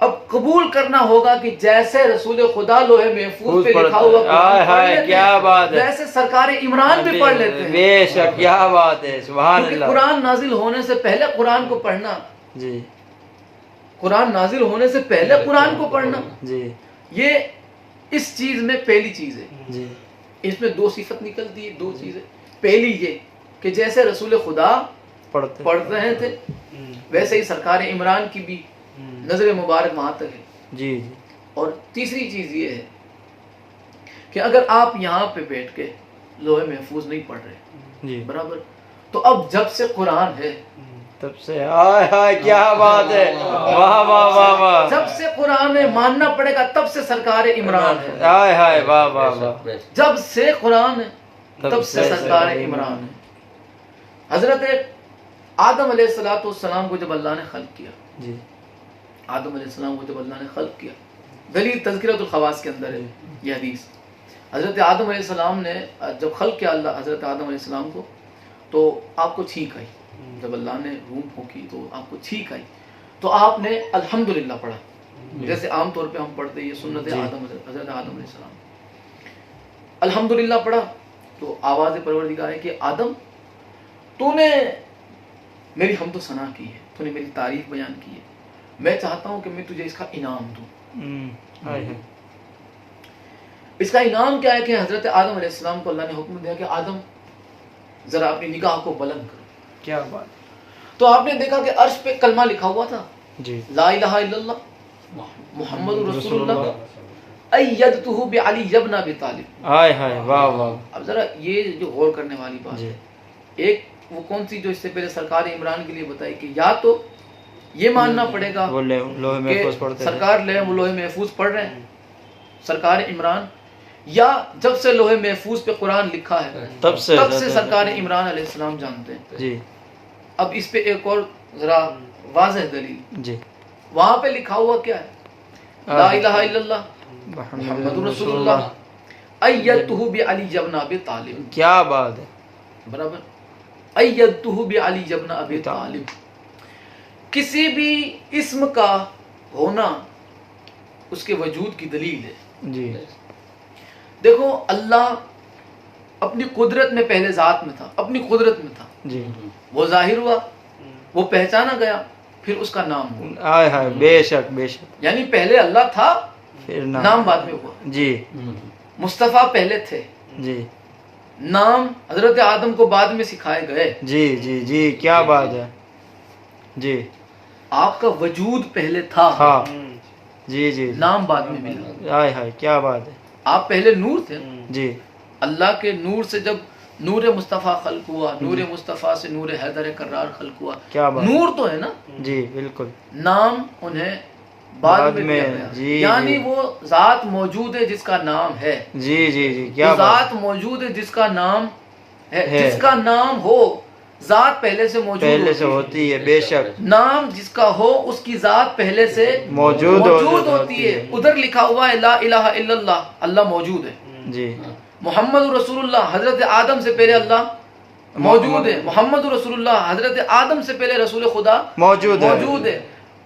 اب قبول کرنا ہوگا کہ جیسے رسول خدا لوح محفوظ پہ لکھا ہوا ہائے ہائے کیا بات ہے، ویسے سرکار عمران بھی پڑھ لیتے ہیں. بے شک کیا بات ہے، سبحان کیونکہ اللہ. قرآن نازل ہونے سے پہلے قرآن کو پڑھنا، جی قرآن نازل ہونے سے پہلے قرآن کو پڑھنا، جی یہ اس چیز میں پہلی چیز ہے. جی اس میں دو صفت نکلتی ہے، دو چیزیں. پہلی یہ کہ جیسے رسول خدا پڑھتے پڑھ رہے تھے ویسے ہی سرکار عمران کی بھی نظر مبارک وہاں تک ہے. جی جی اور تیسری چیز یہ ہے کہ اگر آپ یہاں پہ بیٹھ کے لوح محفوظ نہیں پڑھ رہے جی برابر، تو اب جب سے قرآن ہے، تب سے ہائے ہائے کیا بات ہے، واہ واہ واہ واہ، جب سے قرآن ہے ماننا پڑے گا، تب سے سرکار عمران ہے. ہائے ہائے واہ واہ واہ، جب سے قرآن ہے تب سے سرکار عمران ہے. حضرت آدم علیہ السلام کو جب اللہ نے خلق کیا، جی آدم علیہ السلام کو جب اللہ نے خلق کیا، دلیل تذکرۃ الخواص کے اندر ہے یہ حدیث. حضرت آدم علیہ السلام نے جب خلق کیا اللہ حضرت آدم علیہ السلام کو، تو آپ کو چھینک آئی. جب اللہ نے روح پھونکی تو آپ کو چھینک آئی، تو آپ نے الحمدللہ پڑھا، جیسے عام طور پہ ہم پڑھتے ہیں، یہ سنت ہے آدم حضرت آدم علیہ السلام. الحمدللہ پڑھا تو آواز پروردگار ہے کہ آدم تو نے میری حمد و ثنا کی ہے، تو نے میری تعریف بیان کی ہے، میں چاہتا ہوں کہ میں تجھے اس کا انعام دوں. اس کا انعام کیا ہے کہ حضرت آدم علیہ السلام کو اللہ نے حکم دیا کہ آدم ذرا اپنی نگاہ کو بلند کرو. کیا بات، تو آپ نے دیکھا کہ عرش پہ کلمہ لکھا ہوا تھا، جی لا الہ الا اللہ محمد رسول اللہ ایدتہ بعلی ابن ابی طالب. ہائے ہائے واہ واہ، اب ذرا یہ جو غور کرنے والی بات جی ہے، ایک وہ کون سی جو اس سے پہلے سرکار عمران کے لیے بتائی کہ یا تو یہ ماننا پڑے گا وہ لوح کہ محفوظ پڑھتے ہیں، سرکار لوح محفوظ پڑھ رہے ہیں سرکار عمران، یا جب سے لوح محفوظ پہ قرآن لکھا ہے تب سے سرکار عمران علیہ السلام جانتے ہیں. جی اب اس پہ ایک اور ذرا واضح دلیل، جی وہاں پہ لکھا ہوا کیا ہے؟ لا الہ الا اللہ محمد رسول اللہ ایدتہ بعلی ابن ابی طالب. کیا بات ہے، برابر، ایدتہ بعلی ابن ابی طالب. کسی بھی اسم کا ہونا اس کے وجود کی دلیل ہے. جی دیکھو اللہ اپنی قدرت میں پہلے ذات میں تھا، اپنی قدرت میں تھا، جی وہ ظاہر ہوا، وہ پہچانا گیا، پھر اس کا نام ہوا. ہائے ہائے بے شک بے شک، یعنی پہلے اللہ تھا، پھر نام بعد میں ہوا. جی مصطفیٰ پہلے تھے، جی نام حضرت آدم کو بعد میں سکھائے گئے. جی جی جی کیا بات ہے، جی آپ کا وجود پہلے تھا، ہاں جی جی نام بعد میں ملا. ہائے ہائے کیا بات ہے، آپ پہلے نور تھے، جی اللہ کے نور سے جب نور مصطفیٰ خلق ہوا، نور مصطفیٰ سے نور حیدر کرار خلق ہوا. کیا بات، نور تو ہے نا، جی بالکل، نام انہیں بعد میں دیا گیا. جی یعنی وہ ذات موجود ہے جس کا نام ہے، جی جی جی کیا وہ بات، ذات موجود ہے جس کا نام ہے. جس کا نام ہو ذات پہلے سے موجود پہلے سے ہوتی ہے، بے شک، نام جس کا ہو اس کی ذات پہلے سے موجود ہوتی ہے. ادھر لکھا ہوا ہے لا الہ الا اللہ، اللہ موجود ہے. جی محمد رسول اللہ، حضرت آدم سے پہلے اللہ موجود ہے. محمد رسول اللہ، حضرت آدم سے پہلے رسول خدا موجود ہے.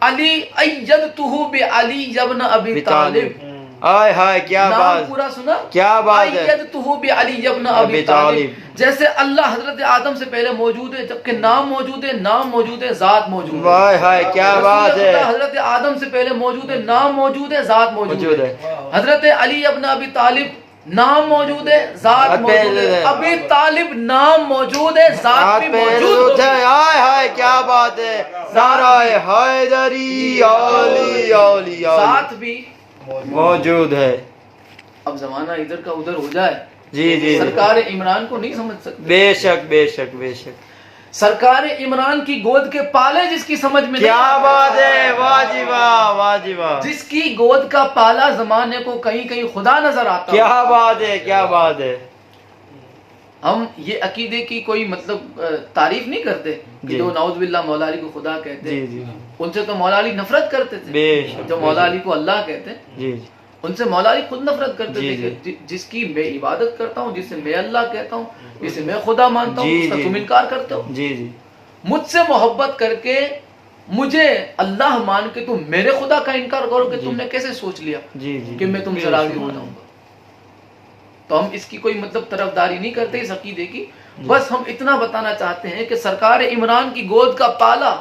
علی ایدتہ بعلی ابن ابی طالب. ہائے ہائے کیا نام بات، پورا سنا، کیا بات ہے، ایدتہ بعلی ابن ابی طالب. جیسے اللہ حضرت آدم سے پہلے موجود ہے، جبکہ نام موجود ہے، نام موجود ہے، ذات موجود ہے. ہائے ہائے کیا بات ہے، حضرت آدم سے پہلے موجود ہے، نام موجود ہے، ذات موجود ہے. حضرت علی ابن ابی طالب، نام موجود ہے، ذات موجود ہے. ابی طالب نام موجود ہے، ذات بھی موجود ہے. ہائے ہائے کیا بات ہے، نعرہ حیدری علی علی ذات بھی موجود ہے. اب زمانہ ادھر کا ادھر ہو جائے، جی جی سرکار عمران کو نہیں سمجھ سکتے. بے شک بے شک بے شک، سرکار عمران کی گود کے پالے جس کی سمجھ میں کیا بات ہے، واہ جی واہ، واہ جی واہ، جس کی گود کا پالا زمانے کو کہیں کہیں خدا نظر آتا. کیا بات ہے، کیا بات ہے. ہم یہ عقیدے کی کوئی مطلب تعریف نہیں کرتے کہ جو نعوذ باللہ مولا علی کو خدا کہتے ہیں، جی جی ان سے تو مولا علی نفرت کرتے تھے. بے شک، جو مولا علی کو اللہ کہتے ہیں جی جی ان سے مولا علی خود نفرت کرتے جی تھے کہ جس کی میں عبادت کرتا ہوں، جسے میں اللہ کہتا ہوں، جسے میں خدا مانتا ہوں، جی اس کا جی تم انکار کرتے ہو. جی جی مجھ سے محبت کر کے مجھے اللہ مان کے تم میرے خدا کا انکار کرو کہ تم نے کیسے سوچ لیا جی جی کہ میں تم سے راضی ہو جاؤں گا. تو ہم اس کی کوئی مطلب طرفداری نہیں کرتے اس عقیدے کی, بس ہم اتنا بتانا چاہتے ہیں کہ سرکار عمران کی گود کا پالا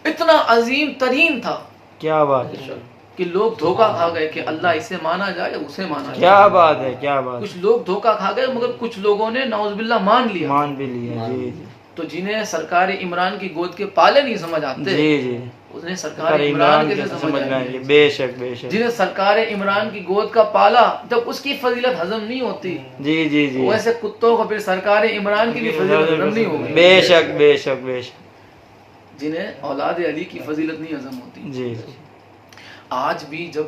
اتنا عظیم ترین تھا کیا بات ہے, کہ لوگ دھوکہ کھا گئے کہ اللہ اسے مانا جائے یا اسے مانا جائے. کیا بات ہے, کیا بات, کچھ لوگ دھوکہ کھا گئے مگر کچھ لوگوں نے نعوذ باللہ مان لیا. مان بھی لیا. جی جی تو جنہیں سرکار عمران کی گود کے پالے نہیں سمجھ آتے, جی جی, انہیں سرکار عمران کیسے سمجھنا ہے. سمجھ. بے شک بے شک. جنہیں سرکار عمران کی گود کا پالا جب اس کی فضیلت ہضم نہیں ہوتی, جی جی جی, ویسے کتوں کو پھر سرکار عمران کی بھی فضیلت ہضم نہیں ہوگی. بے شک بے شک بے شک. جنہیں اولاد علی کی فضیلت نہیں ہضم ہوتی. جی جی, آج بھی جب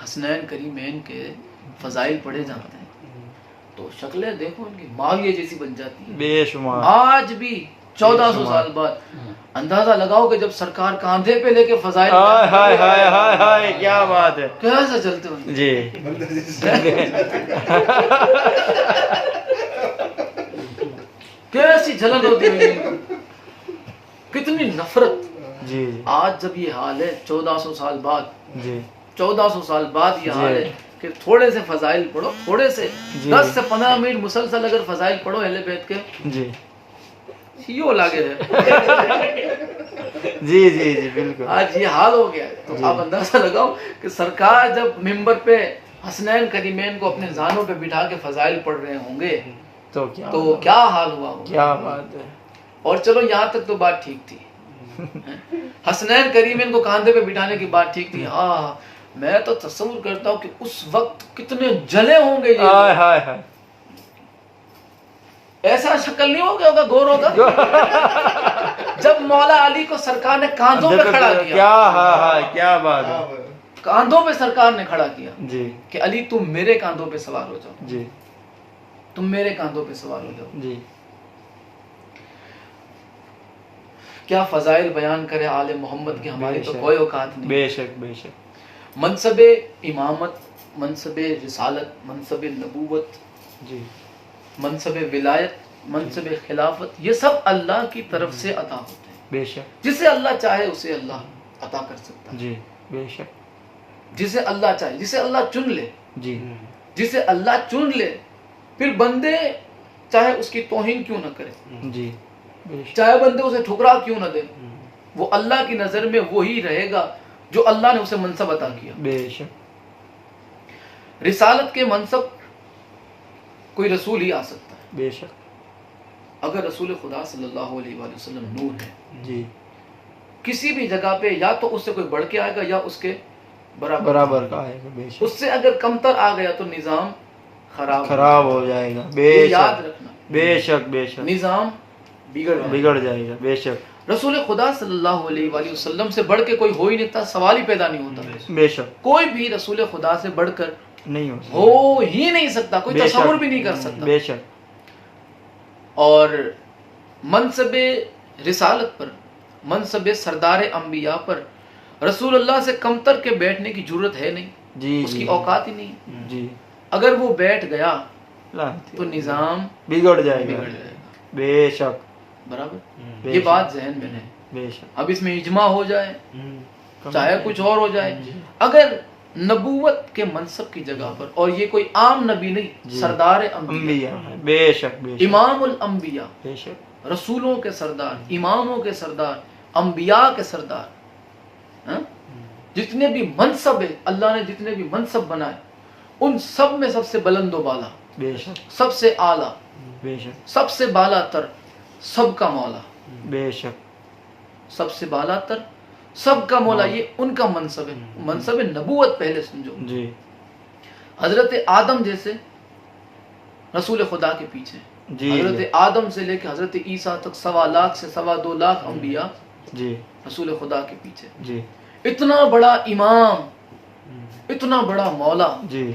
حسنین کریمین کے فضائل پڑھے جاتے ہیں تو شکلیں دیکھو ان کی معاویہ جیسی بن جاتی ہیں. بے شمار. آج بھی 1400 سال بعد اندازہ لگاؤ کہ جب سرکار کاندھے پہ لے کے فضائل ہائے ہائے ہائے ہائے ہائے, کیا بات ہے. کیسے چلتے ہوں. جی کیسی جھلک ہوتی ہے, کتنی نفرت. جی آج جب یہ حال ہے 1400 سال بعد, جی 1400 سال بعد یہ حال ہے کہ تھوڑے سے فضائل پڑھو, تھوڑے سے 10 سے 15 منٹ مسلسل اگر فضائل پڑھو اہل بیت کے, جی یوں لگے ہے. جی جی جی بالکل. آج یہ حال ہو گیا ہے. تو آپ اندازہ لگاؤ کہ سرکار جب ممبر پہ حسنین کریمین کو اپنے زانوں پہ بٹھا کے فضائل پڑھ رہے ہوں گے تو کیا حال ہوا ہوگا. کیا بات ہے. اور چلو یہاں تک تو بات ٹھیک تھی, حسنین کریمین کو کاندھے پہ بٹھانے کی بات ٹھیک تھی. ہاں میں تو تصور کرتا ہوں کہ اس وقت کتنے جلے ہوں گے. ہائے ہائے ہائے, ایسا شکل نہیں ہو گیا ہوگا گور ہوگا جب مولا علی کو سرکار نے کاندھوں پہ کھڑا کیا. کیا ہاں کیا بات ہے. کاندھوں پہ سرکار نے کھڑا کیا جی کہ علی تم میرے کاندھوں پہ سوار ہو جاؤ. جی تم میرے کاندھوں پہ سوار ہو جاؤ. جی, کیا فضائل بیان کرے آل محمد کی, ہماری تو کوئی اوقات نہیں. بے شک بے شک. منصب امامت, منصب رسالت, منصب نبوت, جی منصب ولایت, منصب خلافت, یہ سب اللہ کی طرف سے عطا ہوتے ہیں. بے شک. جسے اللہ چاہے اسے اللہ عطا کر سکتا ہے. جی بے شک. جسے اللہ چاہے, جسے اللہ چن لے, جی جسے اللہ چن لے, پھر بندے چاہے اس کی توہین کیوں نہ کرے, جی چاہے بندے اسے ٹھکرا کیوں نہ دے, وہ اللہ کی نظر میں وہی رہے گا جو اللہ نے اسے منصب عطا کیا. بے شک. رسالت کے منصب کوئی رسول ہی آ سکتا ہے. بے شک. اگر رسول خدا صلی اللہ علیہ وآلہ وسلم نور ہے, جی کسی بھی جگہ پہ یا تو اس سے کوئی بڑھ کے آئے گا یا اس کے برابر کا آئے گا. بے شک. اس سے اگر کمتر آ گیا تو نظام خراب ہو جائے گا. بے شک. یاد رکھنا, بے شک بے شک. نظام بگڑ جائے گا. بے شک. رسول خدا صلی اللہ علیہ وآلہ وسلم سے بڑھ کے کوئی ہو ہی نہیں تھا, سوال ہی پیدا نہیں ہوتا. بے شک. کوئی بھی رسول خدا سے بڑھ کر نہیں ہو ہی نہیں سکتا, کوئی تصور بھی نہیں کر سکتا. بے شک. اور منصب رسالت پر, منصب سردار انبیاء پر رسول اللہ سے کمتر کے بیٹھنے کی جرت ہے نہیں. جی اس کی اوقات ہی نہیں. جی, اگر وہ بیٹھ گیا تو نظام بگڑ جائے گا. بے شک. برابر. یہ بات ذہن میں ہے. بے شک. اب اس میں اجماع ہو جائے چاہے کچھ اور ہو جائے, اگر نبوت کے منصب کی جگہ پر, اور یہ کوئی عام نبی نہیں, سردار انبیاء, بے شک بے شک, امام الانبیاء, بے شک, رسولوں کے سردار, اماموں کے سردار, انبیاء کے سردار, جتنے بھی منصب ہے اللہ نے جتنے بھی منصب بنائے ان سب میں سب سے بلند و بالا, بے شک, سب سے اعلیٰ, بے شک, سب سے بالا تر, سب کا مولا, بے شک, سب سے بالا تر, سب کا مولا, یہ ان کا منصب ہے. منصب نبوت پہلے سمجھو. جی. حضرت آدم جیسے رسول خدا کے پیچھے, جی, حضرت آدم سے لے کے حضرت عیسیٰ تک 1.25 لاکھ سے 2.25 لاکھ انبیاء جی, رسول خدا کے پیچھے. جی. اتنا بڑا امام, اتنا بڑا مولا, جی.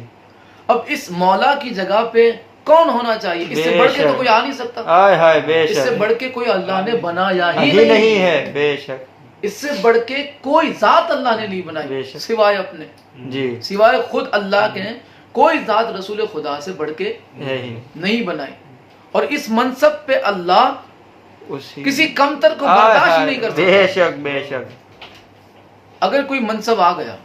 اب اس مولا کی جگہ پہ کون ہونا چاہیے؟ اس سے بڑھ کے تو کوئی آ نہیں سکتا. ہائے ہائے, بے شک. اس سے بڑھ کے کوئی اللہ نے بنایا ہی نہیں ہے. بے شک. اس سے بڑھ کے کوئی ذات اللہ نے نہیں بنائی سوائے اپنے. جی. سوائے خود اللہ کے کوئی ذات رسول خدا سے بڑھ کے نہیں بنائی. اور اس منصب پہ اللہ کسی کمتر کو برداشت نہیں کر سکتا. بے شک بے شک. اگر کوئی منصب آ گیا،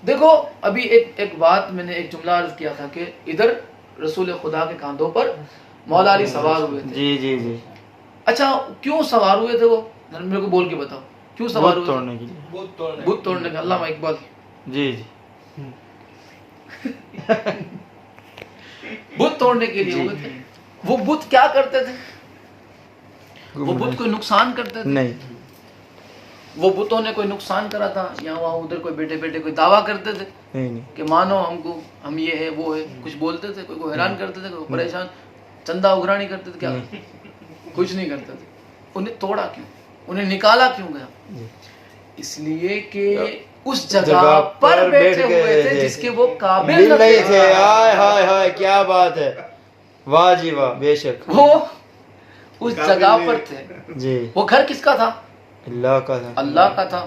دیکھو ابھی ایک بات میں نے ایک جملہ عرض کیا تھا کہ ادھر رسول خدا کے کاندھوں پر مولا علی سوار ہوئے تھے. جی جی جی. اچھا کیوں سوار ہوئے تھے وہ؟ میرے کو بول کے بتاؤ کیوں سوار ہوئے توڑنے کے لیے. بت توڑنے کے. علامہ اقبال. جی جی. بت توڑنے کے لیے ہوئے تھے. وہ بت کیا کرتے تھے؟ وہ بت کوئی نقصان کرتے تھے؟ نہیں. وہ بتوں نے کوئی نقصان کرا تھا؟ یا وہاں ادھر کوئی بیٹے کوئی دعویٰ کرتے تھے نہیں. کہ مانو ہم کو، ہم یہ ہے وہ ہے، کچھ بولتے تھے؟ کوئی کو حیران کرتے تھے؟ کوئی پریشان چندہ اگرانی کرتے تھے؟ کیا کچھ نہیں کرتے تھے. انہیں توڑا کیوں؟ انہیں نکالا کیوں گیا؟ اس لیے کہ اس جگہ پر بیٹھے ہوئے تھے جس کے وہ قابل نہیں تھے. ہائے ہائے ہائے کیا بات ہے. واہ جی واہ. بے شک وہ اس جگہ پر تھے. جی. وہ گھر کس کا تھا؟ اللہ کا تھا. اللہ کا تھا.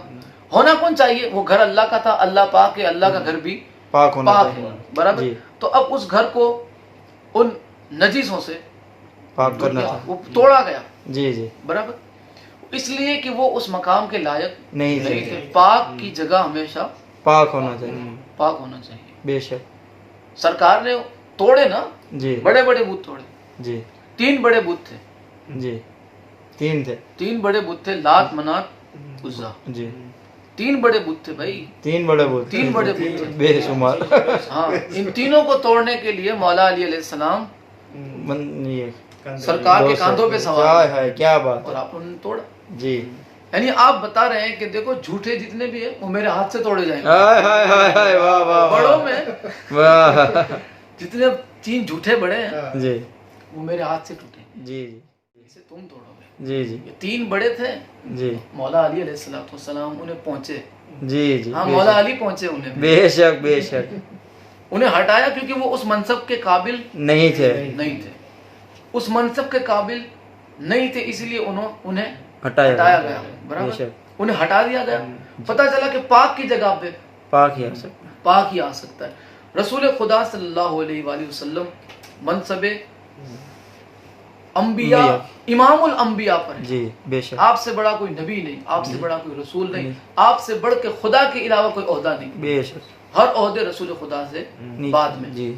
ہونا کون چاہیے؟ وہ گھر اللہ کا تھا. اللہ پاک ہے، اللہ کا گھر بھی پاک ہونا پاک ہے. چاہیے. برابر. جی. تو اب اس گھر کو ان نجیسوں سے پاک کرنا تھا. وہ توڑا گیا. جی جی. برابر. اس لیے کہ وہ اس مقام کے لائق نہیں نہیں تھے. تھے. پاک کی جگہ ہمیشہ پاک ہونا چاہیے. پاک ہونا چاہیے. بے شک. سرکار نے توڑے نا، جی. بڑے بڑے بت توڑے. جی 3 بڑے بت تھے. جی. 3 تھے. 3 بڑے بت تھے. لات، منات، عزا. جی. 3 بڑے بت تھے بھائی. 3 بڑے بت. 3 بڑے بت تھے. بے شمار. ہاں ان تینوں کو توڑنے کے لیے مولا علی علیہ السلام سرکار کے کاندھوں پہ سوار ہے. کیا بات. اور آپ نے توڑا. جی. یعنی آپ بتا رہے ہیں کہ دیکھو جھوٹے جتنے بھی ہیں وہ میرے ہاتھ سے توڑے جائیں گے. ہائے ہائے ہائے ہائے. واہ واہ. بڑوں میں واہ. جتنے 3 جھوٹے بڑے ہیں جی. وہ میرے ہاتھ سے ٹوٹے. جی جی. اسے تم توڑو گے. جی جی. یہ 3 بڑے تھے. جی. مولا علی علیہ السلام انہیں پہنچے. جی جی. ہاں مولا علی پہنچے انہیں. بے شک بے شک. انہیں ہٹایا کیونکہ وہ اس منصب کے قابل نہیں تھے. نہیں تھے. اس منصب کے قابل نہیں تھے، اس لیے انہیں ہٹایا گیا. برابر. انہیں ہٹا دیا گیا. پتہ چلا کہ پاک کی جگہ پہ پاک ہی آ سکتا ہے. پاک ہی آ سکتا ہے. رسول خدا صلی اللہ علیہ وآلہ وسلم منصب انبیاء امام الانبیاء پر ہے. جی بے شک. آپ سے بڑا کوئی نبی نہیں، آپ سے بڑا کوئی رسول نہیں، آپ سے بڑھ کے خدا کے علاوہ کوئی عہدہ نہیں. بے شک. ہر عہدے رسول خدا سے بعد میں. جی.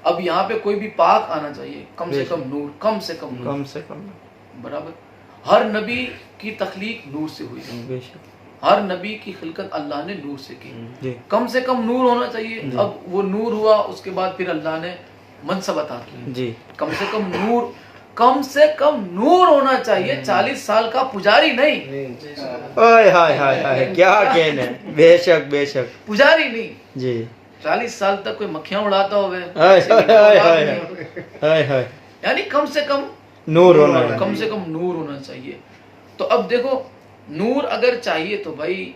اب یہاں پہ کوئی بھی پاک آنا چاہیے، کم سے کم نور، کم سے کم نور. کم سے کم. برابر. ہر نبی کی تخلیق نور سے ہوئی. بے شک. ہر نبی کی خلقت اللہ نے نور سے کی. جی. کم سے کم نور ہونا چاہیے. اب وہ نور ہوا، اس کے بعد پھر اللہ نے منصب عطا کیا. جی. کم سے کم نور، کم سے کم نور ہونا چاہیے. 40 سال کا پجاری نہیں. ہائے ہائے ہائے ہائے کیا کہنا ہے. بے شک بے شک. پجاری نہیں. جی. 40 سال تک کوئی مکھیاں اڑاتا ہوئے. ہائے ہائے ہائے ہائے ہائے. یعنی کم سے کم نور ہونا ہے. کم سے کم نور ہونا چاہیے. تو اب دیکھو نور اگر چاہیے تو بھائی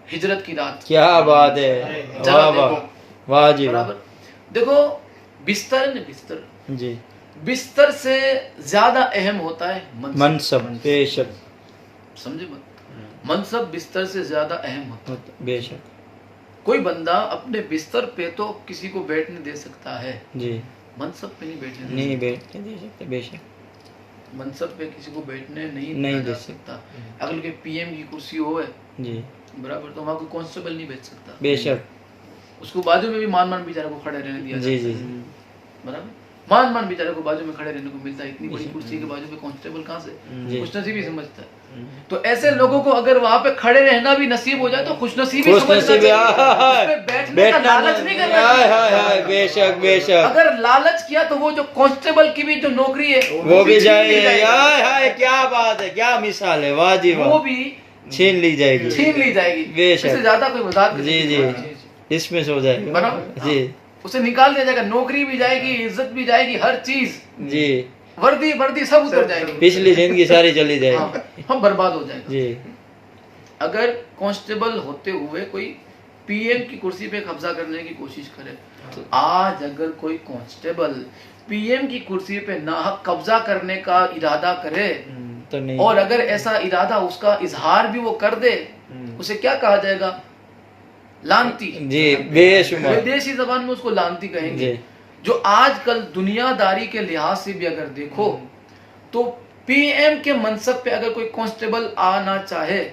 ہجرت کی رات. کیا بات ہے. واہ واہ. واہ جی واہ. دیکھو بستر نے بستر، جی. بستر سے زیادہ اہم ہوتا ہے منصب. بے شک. سمجھے بات. منصب بستر سے زیادہ اہم ہوتا ہے. بے شک. کوئی بندہ اپنے بستر پہ تو کسی کو بیٹھنے دے سکتا ہے، جی. منصب پہ نہیں بیٹھنے نہیں بیٹھنے دے سکتے. بے شک. منصب پہ کسی کو بیٹھنے نہیں نہیں دے دے سکتا. اگر کہ پی ایم کی کرسی ہوئے جی. برابر تو وہاں کوئی کانسٹیبل نہیں بیٹھ سکتا. بے شک. اس کو بازو میں بھی مان بیچارے کو کھڑے رہنے دیا جی جی. برابر. مان بیچارے کو بازو میں کھڑے رہنے کو ملتا ہے. اتنی بڑی کرسی کے بازو پہ کانسٹیبل کہاں سے؟ خوش نصیبی سمجھتا ہے. تو ایسے لوگوں کو اگر وہاں پہ کھڑے رہنا بھی نصیب ہو جائے تو خوش نصیبی سمجھنا چاہیے. بیٹھنے کا لالچ نہیں کرنا. بے شک بے شک. اگر لالچ کیا تو وہ جو کانسٹیبل کی بھی جو نوکری ہے وہ بھی جائے گی. ہائے کیا بات ہے. کیا مثال ہے. واہ جی واہ. وہ بھی چھین لی جائے گی. چھین لی جائے گی. بے اس سے شک. زیادہ کوئی وضاحت جی جی. اس میں سے ہو جائے گا. برابر. جی. اسے نکال دیا جائے گا. نوکری بھی جائے گی، عزت بھی جائے گی، ہر چیز، جی. وردی سب اتر جائے گی. پچھلی زندگی ساری چلی جائے گی. ہم برباد ہو جائے گا. جی. اگر کانسٹیبل ہوتے ہوئے کوئی پی ایم کی کرسی پہ قبضہ کرنے کی کوشش کرے. آج اگر کوئی کانسٹیبل پی ایم کی کرسی پہ ناحق قبضہ کرنے کا ارادہ کرے تو نہیں. اور اگر ایسا ارادہ اس کا اظہار بھی وہ کر دے، اسے کیا کہا جائے گا؟ لانتی. جی بے شمار. ودیشی زبان میں اس کو لانتی کہیں گے. جی. جو آج کل دنیا داری کے لحاظ سے بھی اگر دیکھو تو پی ایم کے منصب پہ اگر کوئی کانسٹیبل آنا چاہے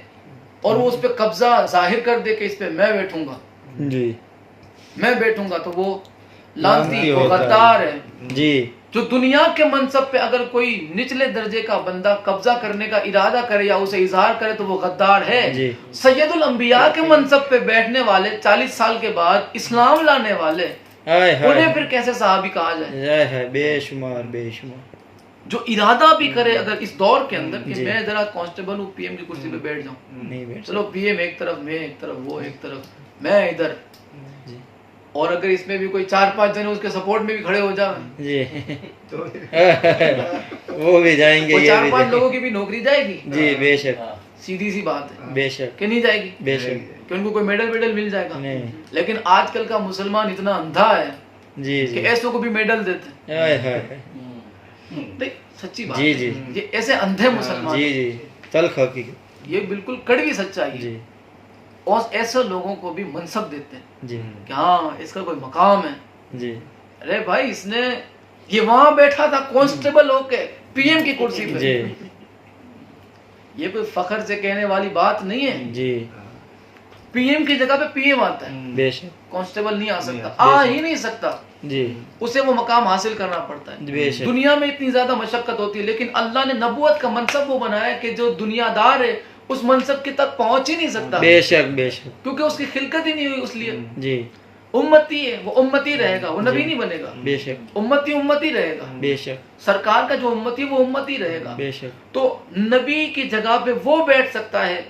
اور وہ اس پہ قبضہ ظاہر کر دے کہ اس پہ میں بیٹھوں گا، جی میں بیٹھوں گا، تو وہ لعنتی لعنتی وہ ہوتا ہے۔ غدار ہے۔ جی جو دنیا کے منصب پہ اگر کوئی نچلے درجے کا بندہ قبضہ کرنے کا ارادہ کرے یا اسے اظہار کرے تو وہ غدار ہے۔ جی سید الانبیاء کے منصب پہ بیٹھنے والے 40 سال کے بعد اسلام لانے والے، ہائے انہیں ہائے پھر کیسے صحابی کہا جائے؟ ہائے ہائے، بے شمار بے شمار۔ جو ارادہ بھی کرے اگر اس دور کے اندر کہ جی۔ میں ذرا کانسٹیبل ہوں، پی ایم کی کرسی پہ بیٹھ جاؤں، نہیں بیٹھ چلو پی ایم ایک طرف، میں ایک طرف، وہ ایک طرف، میں ادھر، جی اور اگر اس میں بھی کوئی 4-5 جنے اس کے سپورٹ میں بھی کھڑے ہو جائیں، جی وہ بھی جائیں گے، وہ یہ بھی 4-5 جائیں لوگوں کی بھی نوکری جائے گی، گے۔ جی بے شک سیدھی سی بات ہے بے شک کہ نہیں جائے گی، بے شک۔ کہ ان کو کوئی میڈل مل جائے گا۔ نہیں، لیکن آج کل کا مسلمان اتنا اندھا ہے جی کہ جی ایسوں کو بھی میڈل دیتے ہیں۔ ہائے ہائے، نہیں، سچی بات جی ہے، جی یہ ایسے اندھے مسلمان جی ہیں۔ جی، تلخ حقیقت۔ یہ بالکل کڑوی سچائی ہے، جی اور ایسے لوگوں کو بھی منصب دیتے ہیں جی کہ ہاں اس کا کوئی مقام ہے۔ جی ارے بھائی، اس نے یہ وہاں بیٹھا تھا کانسٹیبل ہو کے پی ایم کی کرسی پہ، جی یہ کوئی فخر سے کہنے والی بات نہیں ہے۔ جی پی ایم کی جگہ پہ پی ایم آتا ہے، بے شک کانسٹیبل نہیں آ سکتا، آ ہی نہیں سکتا، جی اسے وہ مقام حاصل کرنا پڑتا ہے۔ بے شک دنیا میں اتنی زیادہ مشقت ہوتی ہے، لیکن اللہ نے نبوت کا منصب وہ بنایا کہ جو دنیا دار ہے اس منصب کی تک پہنچ ہی نہیں سکتا، بے شک بے شک کیونکہ اس کی خلقت ہی نہیں ہوئی اس لیے۔ جی امتی ہے، وہ امتی رہے گا، وہ نبی نہیں بنے گا، بے شک امتی رہے گا، بے شک سرکار کا جو امتی وہ امتی رہے گا۔ بے شک تو نبی کی جگہ پہ وہ بیٹھ سکتا ہے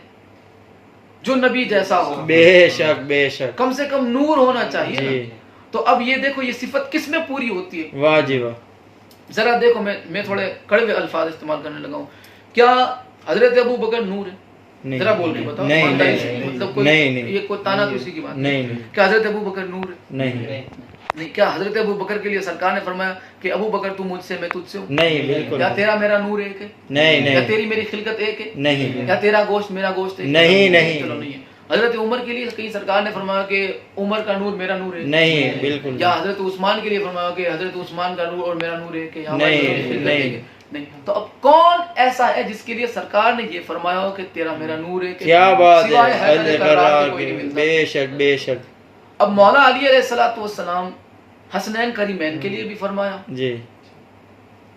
جو نبی جیسا ہو، بے شک بے شک کم سے کم نور ہونا چاہیے جی نا۔ تو اب یہ دیکھو یہ صفت کس میں پوری ہوتی ہے؟ واہ جی واہ، ذرا دیکھو، میں تھوڑے کڑوے الفاظ استعمال کرنے لگا ہوں۔ کیا حضرت ابو بکر نور ہے؟ نہیں ذرا بول کے بتاؤ، نہیں ایمانداری سے، نہیں مطلب کوئی نہیں یہ کوئی تانا کسی کی بات نہیں نہیں کیا حضرت ابو بکر نور ہے؟ نہیں نہیں، کیا حضرت ابو بکر کے لیے سرکار نے فرمایا کہ ابو بکر تو مجھ سے میں تجھ سے ہوں؟ نہیں بالکل کیا تیرا میرا نور ایک ہے؟ نہیں کیا نہیں تیری میری خلقت ایک ہے؟ نہیں کیا تیرا گوشت میرا گوشت ایک ہے؟ نہیں، نہیں۔ چلو نہیں ہے۔ حضرت عمر کے لیے کہیں سرکار نے فرمایا کہ عمر کا نور میرا نور ہے؟ نہیں بالکل یا حضرت عثمان کے لیے فرمایا کہ حضرت عثمان کا نور اور میرا نور ہے کہ نہیں، نہیں۔ نہیں۔ تو اب کون ایسا ہے جس کے لیے سرکار نے یہ فرمایا ہو کہ تیرا میرا نور ہے؟ کہ کیا بات سوائے ہے، حیدر حد کرار قرار کے کوئی نہیں کے، ملتا۔ بے شک بے شک اب مولا علی علیہ الصلوۃ والسلام حسنین کریمین کے لیے بھی فرمایا جی،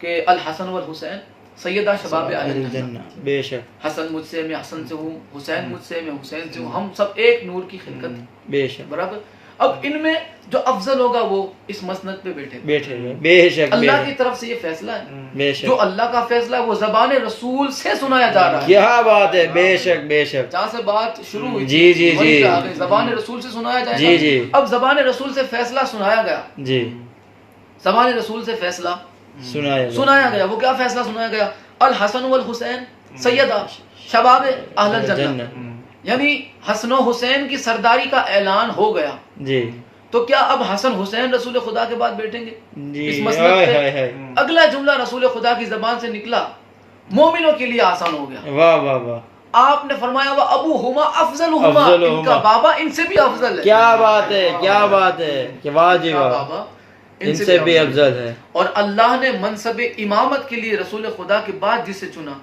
کہ الحسن والحسین سیدہ شباب اہل الجنہ، جنہ بے شک حسن مجھ سے، میں حسن سے ہوں، حسین مجھ سے، میں حسین سے ہوں، ہم سب ایک نور کی خلقت، بے شک برابر۔ اب ان میں جو افضل ہوگا وہ اس مسند پہ بیٹھے گا۔ بیٹھے ہوئے، بے شک بے اللہ کی شک طرف سے یہ فیصلہ ہے، بے جو شک، اللہ کا فیصلہ ہے وہ زبان رسول سے سنایا جا رہا ہے۔ کیا بات ہے، بے شک بے شک جہاں سے بات شروع ہوئی جی جی وہیں جی پہ آ گئی، زبان رسول سے سنایا جائے گا۔ جی جی اب زبان رسول سے فیصلہ سنایا گیا، جی زبان رسول سے فیصلہ سنایا گیا۔ وہ کیا فیصلہ سنایا گیا؟ الحسن والحسین سیدہ شباب اہل الجنہ، جنہ یعنی حسن و حسین کی سرداری کا اعلان ہو گیا۔ جی تو کیا اب حسن حسین رسول خدا کے بعد بیٹھیں گے جی، اس مسند ہائے پہ؟ ہائے ہائے، اگلا جملہ رسول خدا کی زبان سے نکلا، مومنوں کے لیے آسان ہو گیا۔ واہ واہ واہ، آپ نے فرمایا وہ ابو ہما افضلہما، افضلہما، ان کا بابا ان سے بھی افضل ہے۔ کیا بات ہے، کیا بات ہے، کہ واہ جی ان کا واہ، بابا ان سے بھی افضل ہے۔ اور اللہ نے منصب امامت کے لیے رسول خدا کے بعد جسے چنا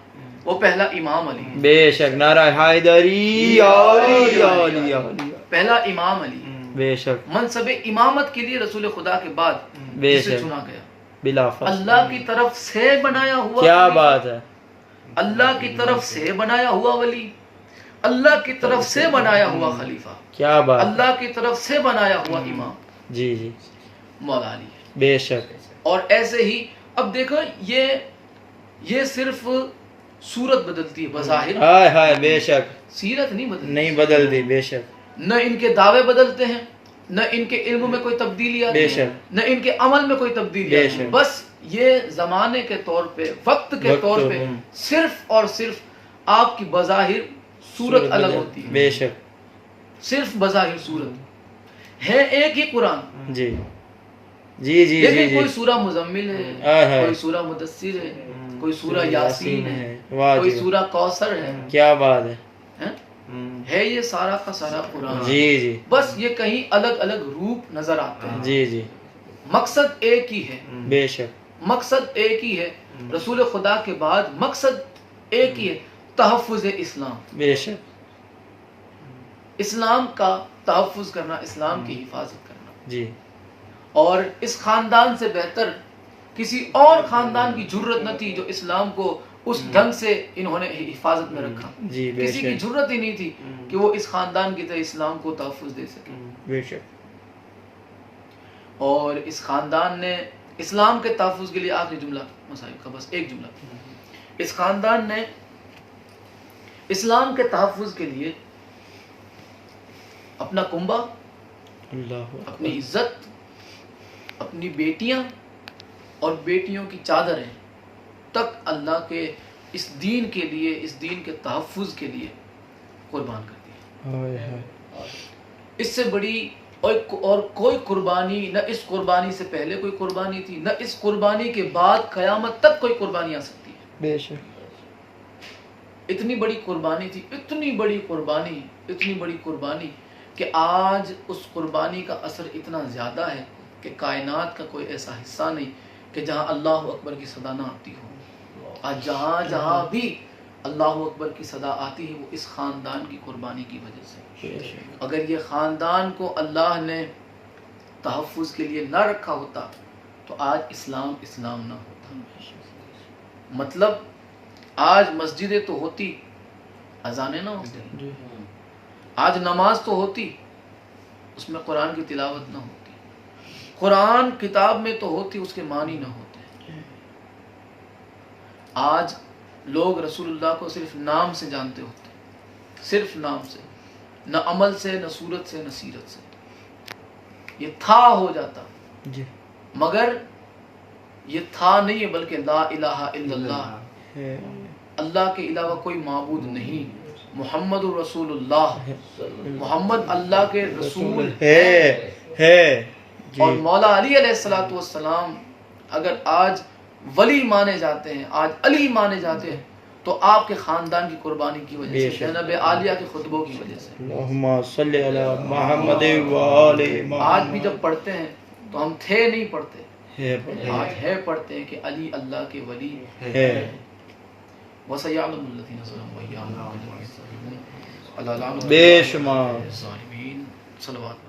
وہ پہلا امام علی ہے، بے شک، نعرہ حیدری، علی علی علی، پہلا امام علی ہے۔ بے شک منصب امامت کے لیے رسول خدا کے بعد بے جسے شک، چنا گیا، بلا فخر، اللہ کی طرف سے بنایا ہوا کیا خلیفہ، بات ہے، اللہ کی طرف سے بنایا ہوا ولی، اللہ کی طرف سے بنایا ہوا خلیفہ، کیا بات، اللہ کی طرف سے بنایا ہوا امام جی جی مولا علی ہے۔ بے شک، اور ایسے ہی اب دیکھو یہ صرف صورت بدلتی ہے، بظاہر ہائے ہائے، بے شک، سیرت نہیں بدلتی، نہیں بدل دی، بے شک نہ ان کے دعوے بدلتے ہیں، نہ ان کے علم میں کوئی تبدیلی آتی بے ہے، شک، نہ ان کے عمل میں کوئی تبدیلی بے آتی ہے، شک، بس یہ زمانے کے طور پہ، وقت کے وقت طور پہ صرف اور صرف آپ کی بظاہر صورت الگ ہوتی ہے، بے شک، صرف بظاہر صورت ہے ایک ہی قرآن، جی جی جی لیکن جی کوئی جی، سورہ مزمل ہے، ہائے ہائے، کوئی سورہ مدثر ہے، کوئی سورہ یاسین ہے، واہ کوئی جی، سورہ کوثر ہے، کیا بات ہے، ہے یہ سارا کا سارا قرآن، جی جی بس یہ کہیں الگ الگ روپ نظر آتے ہیں، جی جی، مقصد ایک ہی ہے، بے شک، مقصد ایک ہی ہے، رسول خدا کے بعد مقصد ایک ہی ہے، تحفظ اسلام، بے شک، اسلام کا تحفظ کرنا، اسلام کی حفاظت کرنا. جی. اور اس خاندان سے بہتر کسی اور خاندان کی جرت نہ تھی جو اسلام کو اس ڈھنگ سے انہوں نے حفاظت میں رکھا. جی بے کسی کی شک. جرت ہی نہیں تھی کہ وہ اس خاندان کی طرح اسلام کو تحفظ دے سکے. بے شک. اور اس خاندان نے اسلام کے تحفظ کے لیے، آخری جملہ مصائب کا، بس ایک جملہ، اس خاندان نے اسلام کے تحفظ کے لیے اپنا کنبہ، اللہ اپنی عزت، اپنی بیٹیاں اور بیٹیوں کی چادریں تک اللہ کے اس دین کے لیے، اس دین کے تحفظ کے لیے قربان کر دیا. اس سے بڑی اور کوئی قربانی نہ اس قربانی سے پہلے کوئی قربانی تھی، نہ اس قربانی کے بعد قیامت تک کوئی قربانی آ سکتی ہے. بے شک. اتنی بڑی قربانی تھی، اتنی بڑی قربانی کہ آج اس قربانی کا اثر اتنا زیادہ ہے کہ کائنات کا کوئی ایسا حصہ نہیں کہ جہاں اللہ اکبر کی صدا نہ آتی ہو. آج جہاں بھی اللہ اکبر کی صدا آتی ہے وہ اس خاندان کی قربانی کی وجہ سے. اگر یہ خاندان کو اللہ نے تحفظ کے لیے نہ رکھا ہوتا تو آج اسلام نہ ہوتا. مطلب آج مسجدیں تو ہوتی، اذانیں نہ ہوتی. آج نماز تو ہوتی، اس میں قرآن کی تلاوت نہ ہوتی. قرآن کتاب میں تو ہوتی، اس کے معنی نہ ہوتے. آج لوگ رسول اللہ کو صرف نام سے جانتے ہوتے، صرف نام سے، نہ عمل سے، نہ صورت سے، نہ سیرت سے. یہ تھا ہو جاتا، مگر یہ تھا نہیں ہے، بلکہ لا الہ الا اللہ، اللہ کے علاوہ کوئی معبود نہیں. محمد رسول اللہ، محمد اللہ کے رسول ہے. اور مولا علی علیہ الصلوۃ والسلام اگر آج ولی مانے جاتے ہیں، آج علی مانے جاتے ہیں، تو آپ کے خاندان کی قربانی کی وجہ سے، زینب عالیہ کے خطبوں کی وجہ سے. اللہم صلی علی محمد و آل محمد. آج بھی جب پڑھتے ہیں تو ہم تھے نہیں پڑھتے، آج ہے پڑھتے ہیں کہ علی اللہ کے ولی ہے. وَسَيَعْلَمُ الَّذِينَ ظَلَمُوا وَيَعْلَمُ الَّذِينَ بے شمار الظَّالِمِينَ. صلوات